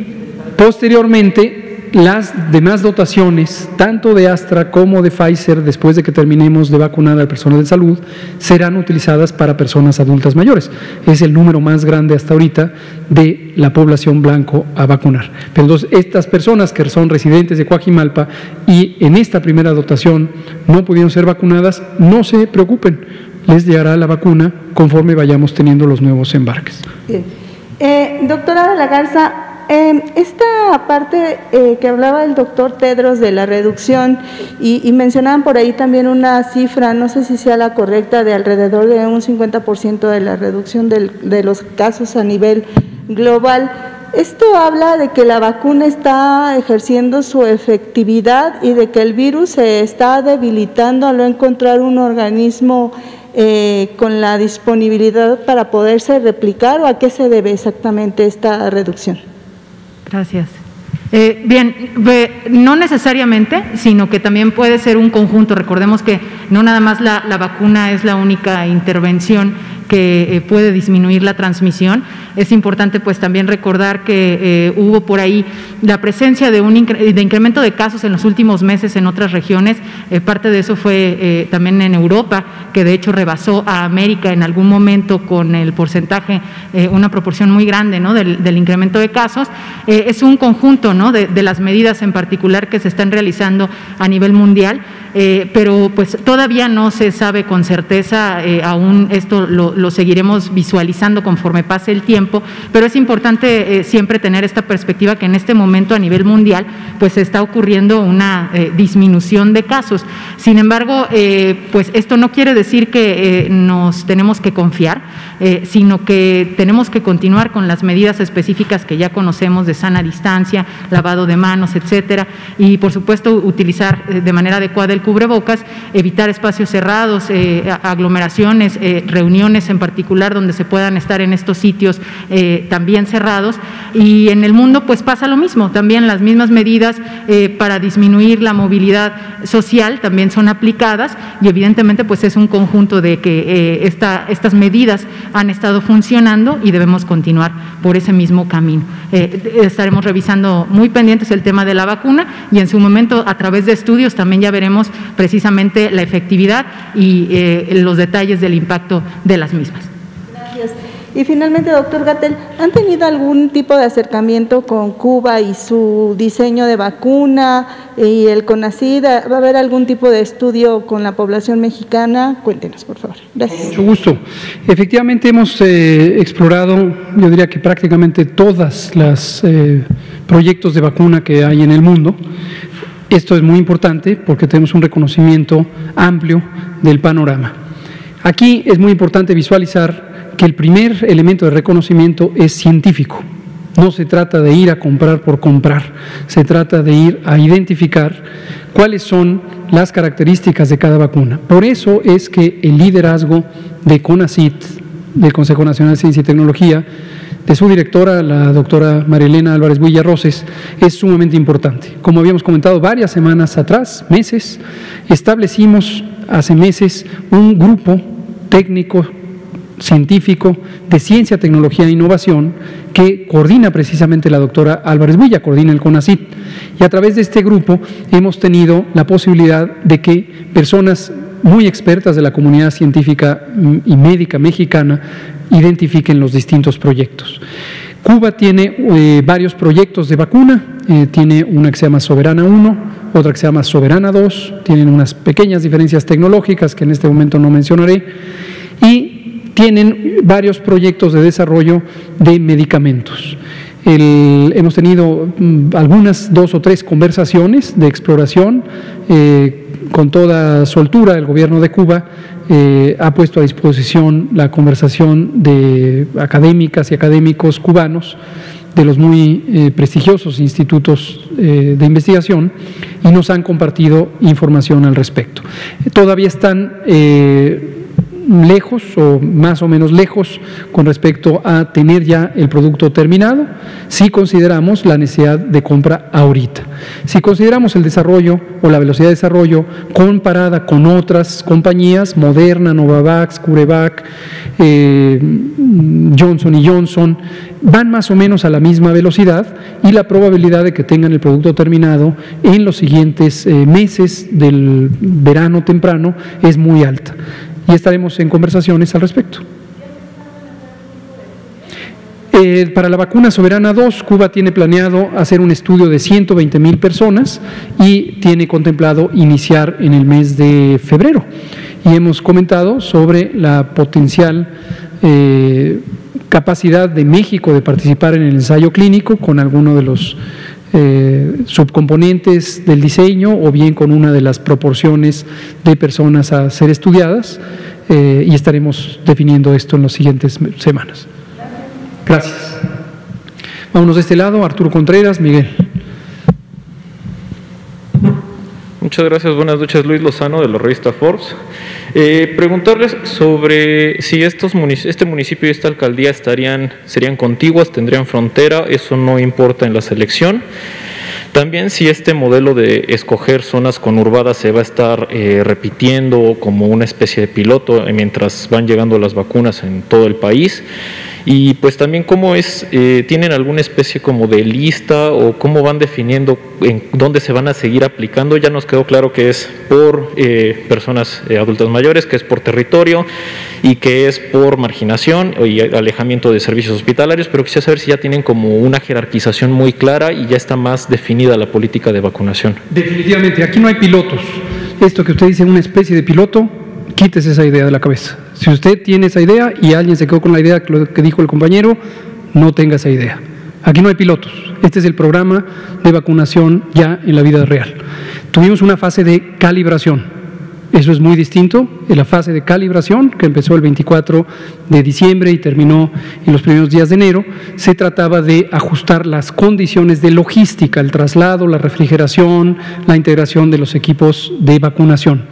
posteriormente las demás dotaciones, tanto de Astra como de Pfizer, después de que terminemos de vacunar al personal de salud, serán utilizadas para personas adultas mayores. Es el número más grande hasta ahorita de la población blanco a vacunar. Pero entonces, estas personas que son residentes de Coajimalpa y en esta primera dotación no pudieron ser vacunadas, no se preocupen, les llegará la vacuna conforme vayamos teniendo los nuevos embarques. Bien. Doctora de la Garza, esta parte que hablaba el doctor Tedros de la reducción y mencionaban por ahí también una cifra, no sé si sea la correcta, de alrededor de un 50% de la reducción de los casos a nivel global. Esto habla de que la vacuna está ejerciendo su efectividad y de que el virus se está debilitando al no encontrar un organismo con la disponibilidad para poderse replicar, ¿o a qué se debe exactamente esta reducción? Gracias. Bien, no necesariamente, sino que también puede ser un conjunto. Recordemos que no nada más la vacuna es la única intervención que puede disminuir la transmisión. Es importante pues también recordar que hubo por ahí la presencia de incremento de casos en los últimos meses en otras regiones. Parte de eso fue también en Europa, que de hecho rebasó a América en algún momento con el porcentaje, una proporción muy grande, ¿no?, del incremento de casos. Es un conjunto, ¿no?, de las medidas en particular que se están realizando a nivel mundial, pero pues todavía no se sabe con certeza, aún esto lo seguiremos visualizando conforme pase el tiempo, pero es importante siempre tener esta perspectiva que en este momento a nivel mundial pues está ocurriendo una disminución de casos. Sin embargo, pues esto no quiere decir que nos tenemos que confiar, sino que tenemos que continuar con las medidas específicas que ya conocemos de sana distancia, lavado de manos, etcétera, y por supuesto utilizar de manera adecuada el cubrebocas, evitar espacios cerrados, aglomeraciones, reuniones en particular donde se puedan estar en estos sitios también cerrados. Y en el mundo pues pasa lo mismo, también las mismas medidas para disminuir la movilidad social también son aplicadas, y evidentemente pues es un conjunto de que estas medidas han estado funcionando y debemos continuar por ese mismo camino. Estaremos revisando muy pendientes el tema de la vacuna y en su momento a través de estudios también ya veremos precisamente la efectividad y los detalles del impacto de las mismas. Gracias. Y finalmente, doctor Gatell, ¿han tenido algún tipo de acercamiento con Cuba y su diseño de vacuna y el CONACYT? ¿Va a haber algún tipo de estudio con la población mexicana? Cuéntenos, por favor. Gracias. Mucho gusto. Efectivamente hemos explorado, yo diría que prácticamente todas las proyectos de vacuna que hay en el mundo. Esto es muy importante porque tenemos un reconocimiento amplio del panorama. Aquí es muy importante visualizar que el primer elemento de reconocimiento es científico. No se trata de ir a comprar por comprar, se trata de ir a identificar cuáles son las características de cada vacuna. Por eso es que el liderazgo de CONACYT, del Consejo Nacional de Ciencia y Tecnología, de su directora, la doctora Marilena Álvarez Villarroses, es sumamente importante. Como habíamos comentado varias semanas atrás, meses, establecimos hace meses un grupo técnico científico de ciencia, tecnología e innovación que coordina precisamente la doctora Álvarez Villa, coordina el CONACYT. Y a través de este grupo hemos tenido la posibilidad de que personas muy expertas de la comunidad científica y médica mexicana identifiquen los distintos proyectos. Cuba tiene varios proyectos de vacuna, tiene una que se llama Soberana 1, otra que se llama Soberana 2, tienen unas pequeñas diferencias tecnológicas que en este momento no mencionaré, y tienen varios proyectos de desarrollo de medicamentos. Hemos tenido algunas 2 o 3 conversaciones de exploración. Con toda soltura, el gobierno de Cuba ha puesto a disposición la conversación de académicas y académicos cubanos de los muy prestigiosos institutos de investigación y nos han compartido información al respecto. Todavía están lejos o más o menos lejos con respecto a tener ya el producto terminado, si consideramos la necesidad de compra ahorita. Si consideramos el desarrollo o la velocidad de desarrollo comparada con otras compañías, Moderna, Novavax, CureVac, Johnson & Johnson, van más o menos a la misma velocidad y la probabilidad de que tengan el producto terminado en los siguientes meses del verano temprano es muy alta. Y estaremos en conversaciones al respecto. Para la vacuna Soberana 2, Cuba tiene planeado hacer un estudio de 120,000 personas y tiene contemplado iniciar en el mes de febrero. Y hemos comentado sobre la potencial capacidad de México de participar en el ensayo clínico con alguno de los subcomponentes del diseño o bien con una de las proporciones de personas a ser estudiadas y estaremos definiendo esto en las siguientes semanas. Gracias. Vámonos de este lado, Arturo Contreras, Miguel. Muchas gracias, buenas noches. Luis Lozano de la revista Forbes. Preguntarles sobre si este municipio y esta alcaldía serían contiguas, tendrían frontera, eso no importa en la selección. También si este modelo de escoger zonas conurbadas se va a estar repitiendo como una especie de piloto mientras van llegando las vacunas en todo el país. Y pues también cómo ¿tienen alguna especie como de lista o cómo van definiendo en dónde se van a seguir aplicando? Ya nos quedó claro que es por personas adultas mayores, que es por territorio y que es por marginación y alejamiento de servicios hospitalarios, pero quisiera saber si ya tienen como una jerarquización muy clara y ya está más definida la política de vacunación. Definitivamente, aquí no hay pilotos. Esto que usted dice, una especie de piloto, quítese esa idea de la cabeza. Si usted tiene esa idea y alguien se quedó con la idea que dijo el compañero, no tenga esa idea. Aquí no hay pilotos. Este es el programa de vacunación ya en la vida real. Tuvimos una fase de calibración. Eso es muy distinto de la fase de calibración que empezó el 24 de diciembre y terminó en los primeros días de enero. Se trataba de ajustar las condiciones de logística, el traslado, la refrigeración, la integración de los equipos de vacunación.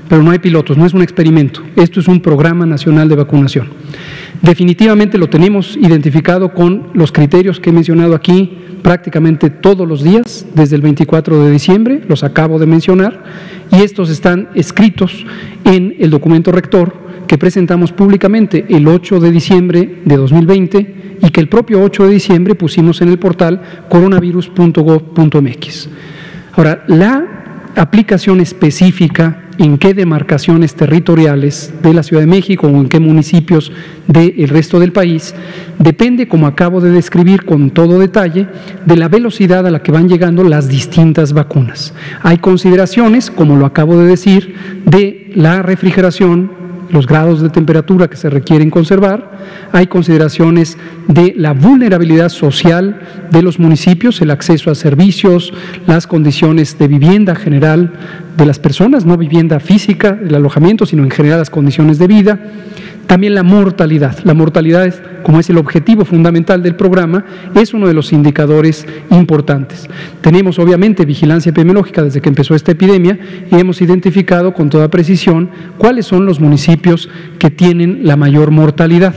Pero no hay pilotos, no es un experimento, esto es un programa nacional de vacunación. Definitivamente lo tenemos identificado con los criterios que he mencionado aquí prácticamente todos los días, desde el 24 de diciembre, los acabo de mencionar, y estos están escritos en el documento rector que presentamos públicamente el 8 de diciembre de 2020 y que el propio 8 de diciembre pusimos en el portal coronavirus.gov.mx. Ahora, la aplicación específica en qué demarcaciones territoriales de la Ciudad de México o en qué municipios del resto del país depende, como acabo de describir con todo detalle, de la velocidad a la que van llegando las distintas vacunas. Hay consideraciones, como lo acabo de decir, de la refrigeración, los grados de temperatura que se requieren conservar, hay consideraciones de la vulnerabilidad social de los municipios, el acceso a servicios, las condiciones de vivienda general de las personas, no vivienda física, el alojamiento, sino en general las condiciones de vida. También la mortalidad. La mortalidad, como es el objetivo fundamental del programa, es uno de los indicadores importantes. Tenemos obviamente vigilancia epidemiológica desde que empezó esta epidemia y hemos identificado con toda precisión cuáles son los municipios que tienen la mayor mortalidad.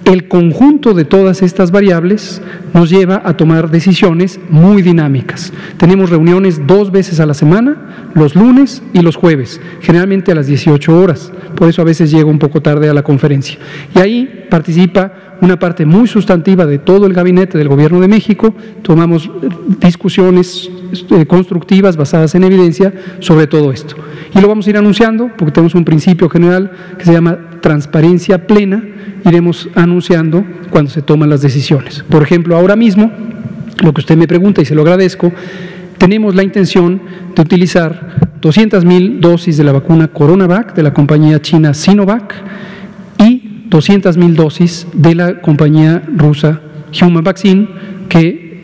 El conjunto de todas estas variables nos lleva a tomar decisiones muy dinámicas. Tenemos reuniones 2 veces a la semana, los lunes y los jueves, generalmente a las 18 horas. Por eso a veces llego un poco tarde a la conferencia. Y ahí participa una parte muy sustantiva de todo el gabinete del Gobierno de México. Tomamos discusiones constructivas basadas en evidencia sobre todo esto. Y lo vamos a ir anunciando porque tenemos un principio general que se llama transparencia plena. Iremos anunciando cuando se toman las decisiones. Por ejemplo, ahora mismo, lo que usted me pregunta y se lo agradezco, tenemos la intención de utilizar 200,000 dosis de la vacuna CoronaVac de la compañía china Sinovac y 200,000 dosis de la compañía rusa Human Vaccine, que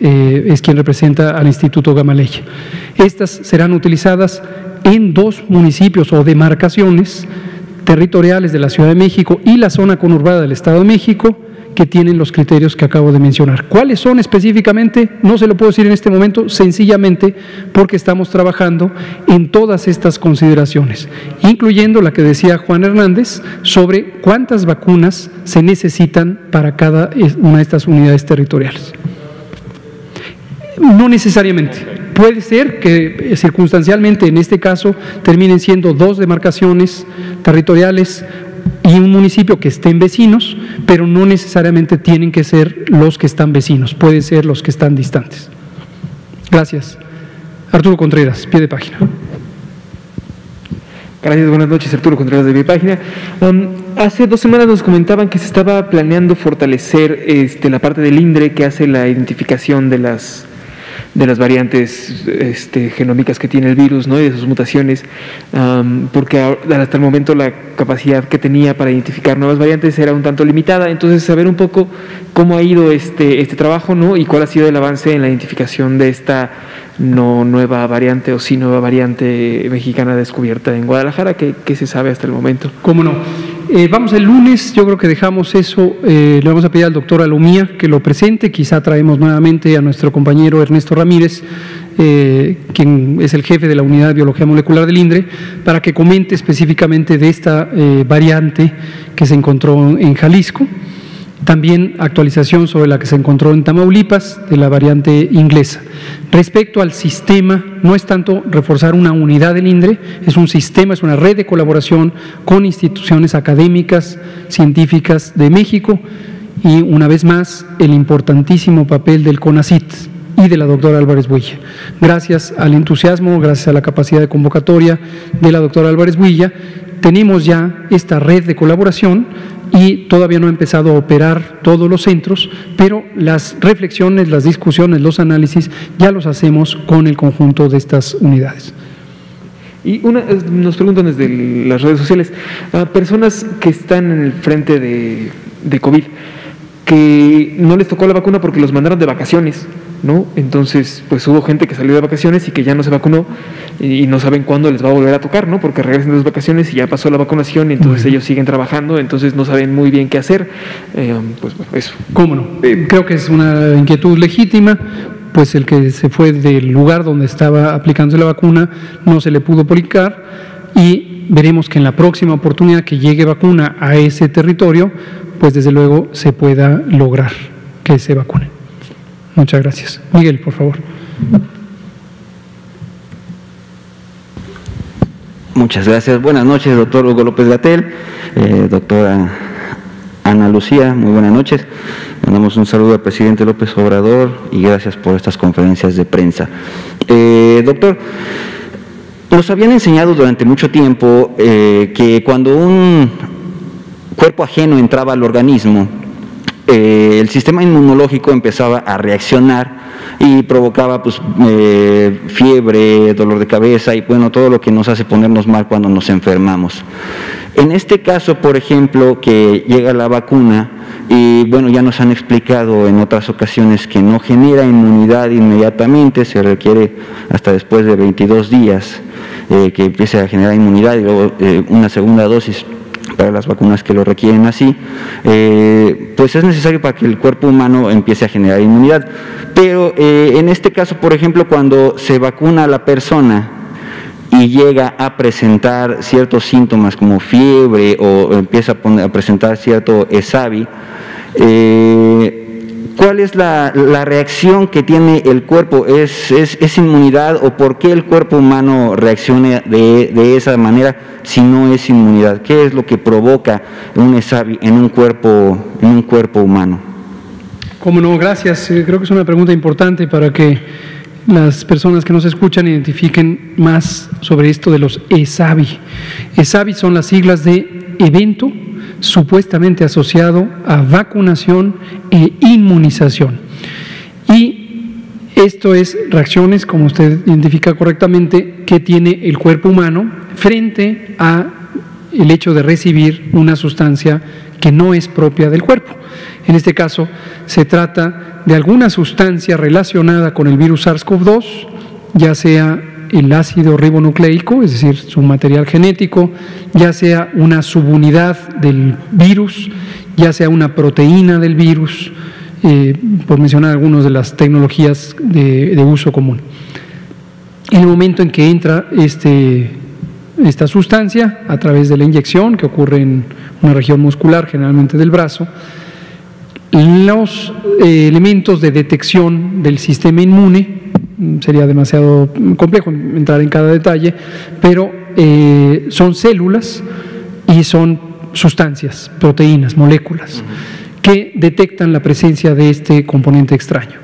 es quien representa al Instituto Gamaleya. Estas serán utilizadas en 2 municipios o demarcaciones territoriales de la Ciudad de México y la zona conurbada del Estado de México, que tienen los criterios que acabo de mencionar. ¿Cuáles son específicamente? No se lo puedo decir en este momento, sencillamente porque estamos trabajando en todas estas consideraciones, incluyendo la que decía Juan Hernández sobre cuántas vacunas se necesitan para cada una de estas unidades territoriales. No necesariamente. Puede ser que circunstancialmente en este caso terminen siendo 2 demarcaciones territoriales y un municipio que estén vecinos, pero no necesariamente tienen que ser los que están vecinos, pueden ser los que están distantes. Gracias. Arturo Contreras, pie de página. Gracias, buenas noches, Arturo Contreras de pie de página. Hace 2 semanas nos comentaban que se estaba planeando fortalecer la parte del INDRE que hace la identificación de las variantes genómicas que tiene el virus, ¿no? Y de sus mutaciones, porque hasta el momento la capacidad que tenía para identificar nuevas variantes era un tanto limitada. Entonces, saber un poco cómo ha ido este trabajo, ¿no? Y cuál ha sido el avance en la identificación de esta no nueva variante o sí nueva variante mexicana descubierta en Guadalajara. ¿Qué se sabe hasta el momento? ¿Cómo no? Vamos el lunes, yo creo que dejamos eso, le vamos a pedir al doctor Alumía que lo presente, quizá traemos nuevamente a nuestro compañero Ernesto Ramírez, quien es el jefe de la Unidad de Biología Molecular del INDRE, para que comente específicamente de esta variante que se encontró en Jalisco. También actualización sobre la que se encontró en Tamaulipas, de la variante inglesa. Respecto al sistema, no es tanto reforzar una unidad del INDRE, es un sistema, es una red de colaboración con instituciones académicas, científicas de México y, una vez más, el importantísimo papel del CONACYT y de la doctora Álvarez Builla. Gracias al entusiasmo, gracias a la capacidad de convocatoria de la doctora Álvarez Builla, tenemos ya esta red de colaboración y todavía no ha empezado a operar todos los centros, pero las reflexiones, las discusiones, los análisis ya los hacemos con el conjunto de estas unidades. Y nos preguntan desde las redes sociales, personas que están en el frente de COVID, que no les tocó la vacuna porque los mandaron de vacaciones, ¿no? Entonces, pues hubo gente que salió de vacaciones y que ya no se vacunó y no saben cuándo les va a volver a tocar, ¿no? Porque regresan de las vacaciones y ya pasó la vacunación y entonces ellos siguen trabajando, entonces no saben muy bien qué hacer. Pues bueno, eso. ¿Cómo no? Creo que es una inquietud legítima, pues el que se fue del lugar donde estaba aplicándose la vacuna no se le pudo aplicar y veremos que en la próxima oportunidad que llegue vacuna a ese territorio, pues desde luego se pueda lograr que se vacune. Muchas gracias. Miguel, por favor. Muchas gracias. Buenas noches, doctor Hugo López-Gatell, doctora Ana Lucía, muy buenas noches. Mandamos un saludo al presidente López Obrador y gracias por estas conferencias de prensa. Doctor, nos habían enseñado durante mucho tiempo que cuando un cuerpo ajeno entraba al organismo, el sistema inmunológico empezaba a reaccionar y provocaba pues, fiebre, dolor de cabeza y bueno, todo lo que nos hace ponernos mal cuando nos enfermamos. En este caso, por ejemplo, que llega la vacuna y bueno, ya nos han explicado en otras ocasiones que no genera inmunidad inmediatamente, se requiere hasta después de 22 días que empiece a generar inmunidad y luego una segunda dosis para las vacunas que lo requieren así, pues es necesario para que el cuerpo humano empiece a generar inmunidad. Pero en este caso, por ejemplo, cuando se vacuna a la persona y llega a presentar ciertos síntomas como fiebre o empieza a presentar cierto ESAVI, ¿cuál es la reacción que tiene el cuerpo? ¿Es inmunidad o por qué el cuerpo humano reacciona de esa manera si no es inmunidad? ¿Qué es lo que provoca un ESAVI en un cuerpo humano? Cómo no, gracias. Creo que es una pregunta importante para que las personas que nos escuchan identifiquen más sobre esto de los ESAVI. ESAVI son las siglas de evento supuestamente asociado a vacunación e inmunización. Y esto es reacciones, como usted identifica correctamente, que tiene el cuerpo humano frente a el hecho de recibir una sustancia que no es propia del cuerpo. En este caso, se trata de alguna sustancia relacionada con el virus SARS-CoV-2, ya sea el ácido ribonucleico, es decir, su material genético, ya sea una subunidad del virus, ya sea una proteína del virus, por mencionar algunas de las tecnologías de uso común. En el momento en que entra esta sustancia a través de la inyección, que ocurre en una región muscular, generalmente del brazo, los elementos de detección del sistema inmune, sería demasiado complejo entrar en cada detalle, pero son células y son sustancias, proteínas, moléculas, que detectan la presencia de este componente extraño.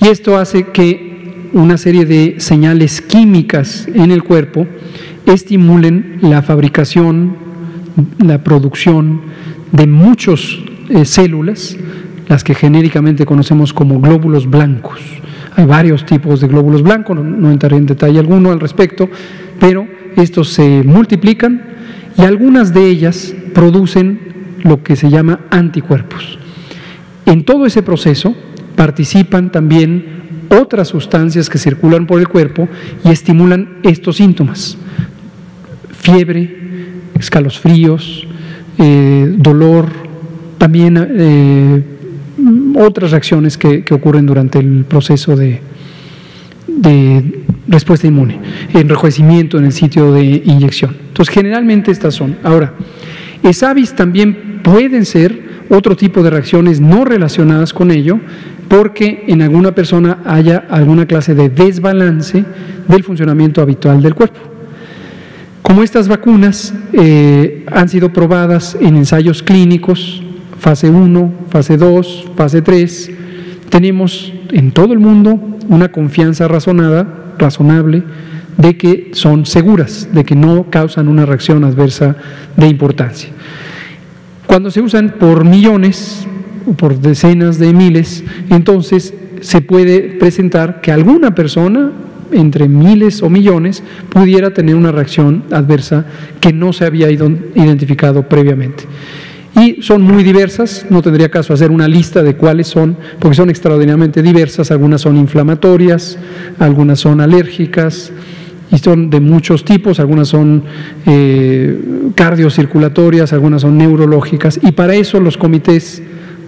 Y esto hace que una serie de señales químicas en el cuerpo estimulen la fabricación, la producción de muchas células, las que genéricamente conocemos como glóbulos blancos. Hay varios tipos de glóbulos blancos, no entraré en detalle alguno al respecto, pero estos se multiplican y algunas de ellas producen lo que se llama anticuerpos. En todo ese proceso participan también otras sustancias que circulan por el cuerpo y estimulan estos síntomas: fiebre, escalofríos, dolor, también otras reacciones que ocurren durante el proceso de respuesta inmune, enrojecimiento en el sitio de inyección. Entonces, generalmente estas son. Ahora, ESAVIs también pueden ser otro tipo de reacciones no relacionadas con ello, porque en alguna persona haya alguna clase de desbalance del funcionamiento habitual del cuerpo. Como estas vacunas han sido probadas en ensayos clínicos, fase 1, fase 2, fase 3, tenemos en todo el mundo una confianza razonable de que son seguras, de que no causan una reacción adversa de importancia. Cuando se usan por millones o por decenas de miles, entonces se puede presentar que alguna persona, entre miles o millones, pudiera tener una reacción adversa que no se había identificado previamente. Y son muy diversas, no tendría caso hacer una lista de cuáles son, porque son extraordinariamente diversas. Algunas son inflamatorias, algunas son alérgicas, y son de muchos tipos, algunas son cardiocirculatorias, algunas son neurológicas, y para eso los comités,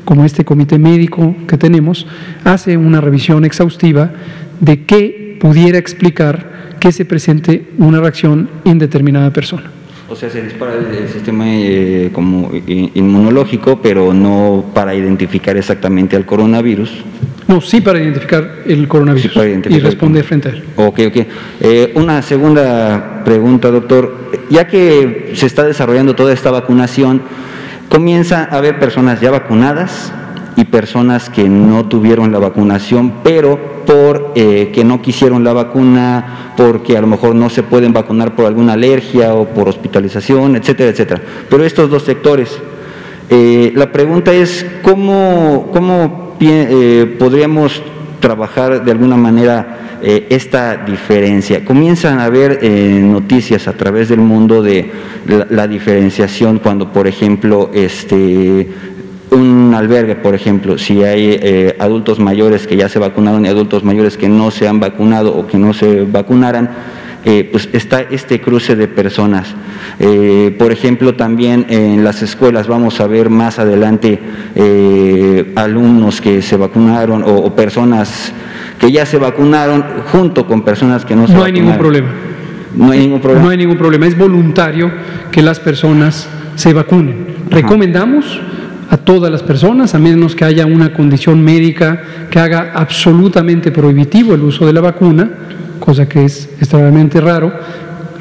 como este comité médico que tenemos, hace una revisión exhaustiva de qué pudiera explicar que se presente una reacción en determinada persona. O sea, se dispara el sistema como inmunológico, pero no para identificar exactamente al coronavirus. No, sí para identificar el coronavirus, sí, y responder frente a él. Ok. Una segunda pregunta, doctor. Ya que se está desarrollando toda esta vacunación, comienza a haber personas ya vacunadas y personas que no tuvieron la vacunación, pero por que no quisieron la vacuna, porque a lo mejor no se pueden vacunar por alguna alergia o por hospitalización, etcétera, etcétera. Pero estos dos sectores, la pregunta es, ¿cómo podríamos trabajar de alguna manera esta diferencia? Comienzan a haber noticias a través del mundo de la diferenciación cuando, por ejemplo, un albergue, por ejemplo, si hay adultos mayores que ya se vacunaron y adultos mayores que no se han vacunado o que no se vacunaran, pues está este cruce de personas. Por ejemplo, también en las escuelas vamos a ver más adelante alumnos que se vacunaron o personas que ya se vacunaron junto con personas que no se vacunaron. No hay ningún problema. No hay ningún problema. No hay ningún problema. Es voluntario que las personas se vacunen. Recomendamos a todas las personas, a menos que haya una condición médica que haga absolutamente prohibitivo el uso de la vacuna, cosa que es extremadamente raro.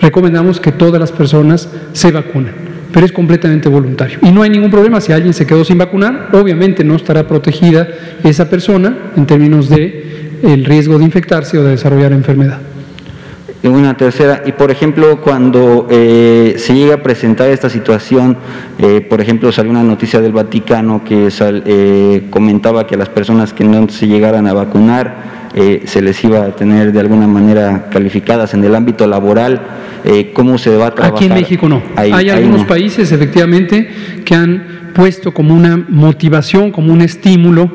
Recomendamos que todas las personas se vacunen, pero es completamente voluntario. Y no hay ningún problema si alguien se quedó sin vacunar, obviamente no estará protegida esa persona en términos de el riesgo de infectarse o de desarrollar enfermedad. Una tercera, y por ejemplo, cuando se llega a presentar esta situación, por ejemplo, salió una noticia del Vaticano que comentaba que a las personas que no se llegaran a vacunar se les iba a tener de alguna manera calificadas en el ámbito laboral. ¿Cómo se va a trabajar? Aquí en México no. Hay algunos países, efectivamente, que han puesto como una motivación, como un estímulo,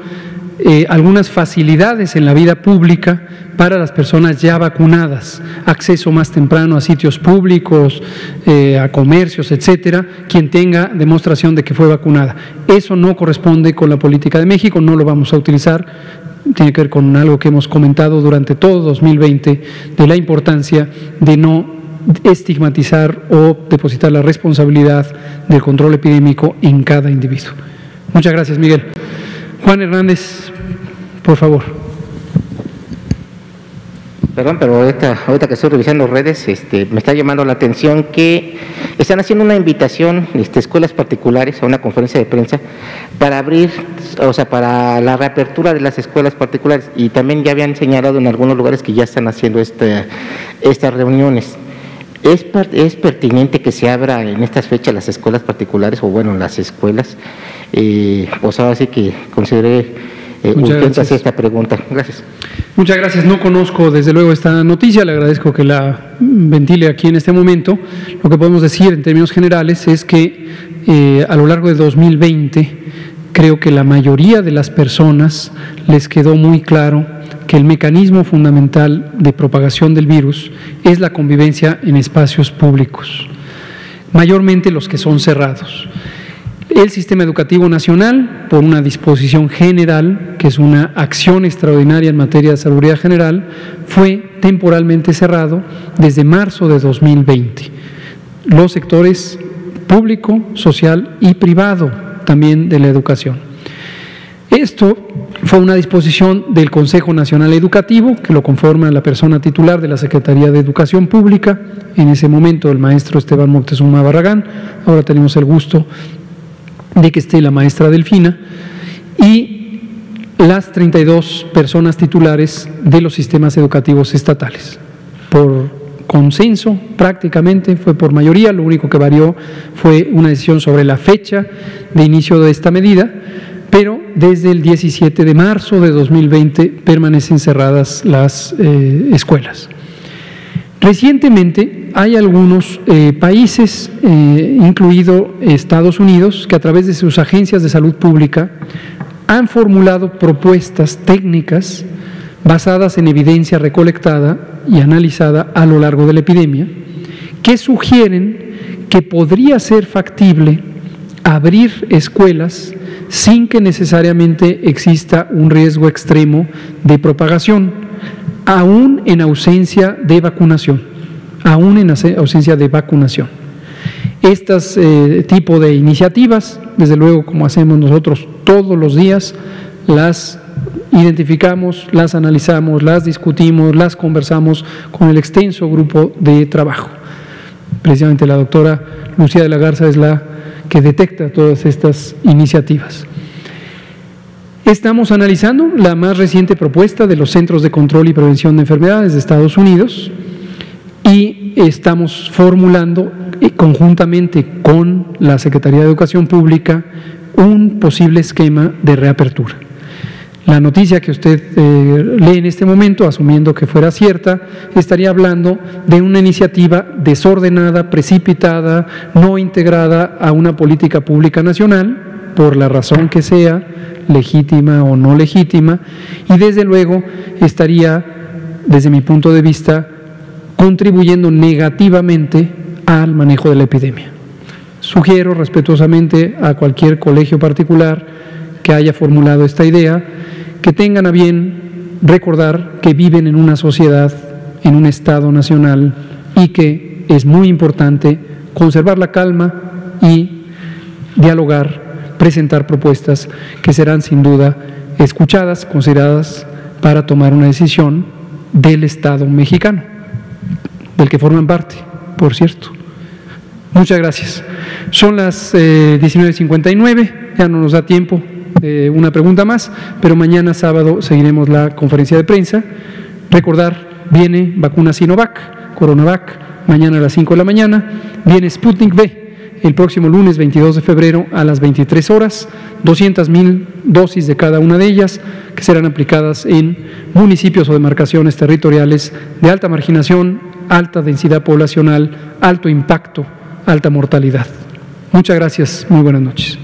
algunas facilidades en la vida pública para las personas ya vacunadas, acceso más temprano a sitios públicos, a comercios, etcétera, quien tenga demostración de que fue vacunada. Eso no corresponde con la política de México, no lo vamos a utilizar, tiene que ver con algo que hemos comentado durante todo 2020, de la importancia de no estigmatizar o depositar la responsabilidad del control epidémico en cada individuo. Muchas gracias, Miguel. Juan Hernández, por favor. Perdón, pero ahorita que estoy revisando redes, me está llamando la atención que están haciendo una invitación, escuelas particulares, a una conferencia de prensa para abrir, o sea, para la reapertura de las escuelas particulares, y también ya habían señalado en algunos lugares que ya están haciendo estas reuniones. ¿Es pertinente que se abra en estas fechas las escuelas particulares, o bueno, las escuelas? Pues ahora sí que consideré urgente hacer esta pregunta. Gracias. Muchas gracias. No conozco desde luego esta noticia, le agradezco que la ventile aquí en este momento. Lo que podemos decir en términos generales es que a lo largo de 2020 creo que la mayoría de las personas les quedó muy claro que el mecanismo fundamental de propagación del virus es la convivencia en espacios públicos, mayormente los que son cerrados. El Sistema Educativo Nacional, por una disposición general, que es una acción extraordinaria en materia de salubridad general, fue temporalmente cerrado desde marzo de 2020. Los sectores público, social y privado también de la educación. Esto fue una disposición del Consejo Nacional Educativo, que lo conforma la persona titular de la Secretaría de Educación Pública, en ese momento el maestro Esteban Moctezuma Barragán, ahora tenemos el gusto de que esté la maestra Delfina, y las 32 personas titulares de los sistemas educativos estatales. Por consenso, prácticamente, fue por mayoría, lo único que varió fue una decisión sobre la fecha de inicio de esta medida, pero desde el 17 de marzo de 2020 permanecen cerradas las escuelas. Recientemente hay algunos países, incluido Estados Unidos, que a través de sus agencias de salud pública han formulado propuestas técnicas basadas en evidencia recolectada y analizada a lo largo de la epidemia, que sugieren que podría ser factible abrir escuelas sin que necesariamente exista un riesgo extremo de propagación, aún en ausencia de vacunación, Estas tipo de iniciativas, desde luego, como hacemos nosotros todos los días, las identificamos, las analizamos, las discutimos, las conversamos con el extenso grupo de trabajo. Precisamente la doctora Lucía de la Garza es la que detecta todas estas iniciativas. Estamos analizando la más reciente propuesta de los Centros de Control y Prevención de Enfermedades de Estados Unidos y estamos formulando conjuntamente con la Secretaría de Educación Pública un posible esquema de reapertura. La noticia que usted lee en este momento, asumiendo que fuera cierta, estaría hablando de una iniciativa desordenada, precipitada, no integrada a una política pública nacional, por la razón que sea, legítima o no legítima, y desde luego estaría, desde mi punto de vista, contribuyendo negativamente al manejo de la epidemia. Sugiero respetuosamente a cualquier colegio particular que haya formulado esta idea, que tengan a bien recordar que viven en una sociedad, en un Estado nacional, y que es muy importante conservar la calma y dialogar presentar propuestas que serán sin duda escuchadas, consideradas para tomar una decisión del Estado mexicano, del que forman parte, por cierto. Muchas gracias. Son las 19:59, ya no nos da tiempo de una pregunta más, pero mañana sábado seguiremos la conferencia de prensa. Recordar, viene vacuna Sinovac, Coronavac, mañana a las 5 de la mañana, viene Sputnik V el próximo lunes 22 de febrero a las 23 horas, 200,000 dosis de cada una de ellas que serán aplicadas en municipios o demarcaciones territoriales de alta marginación, alta densidad poblacional, alto impacto, alta mortalidad. Muchas gracias, muy buenas noches.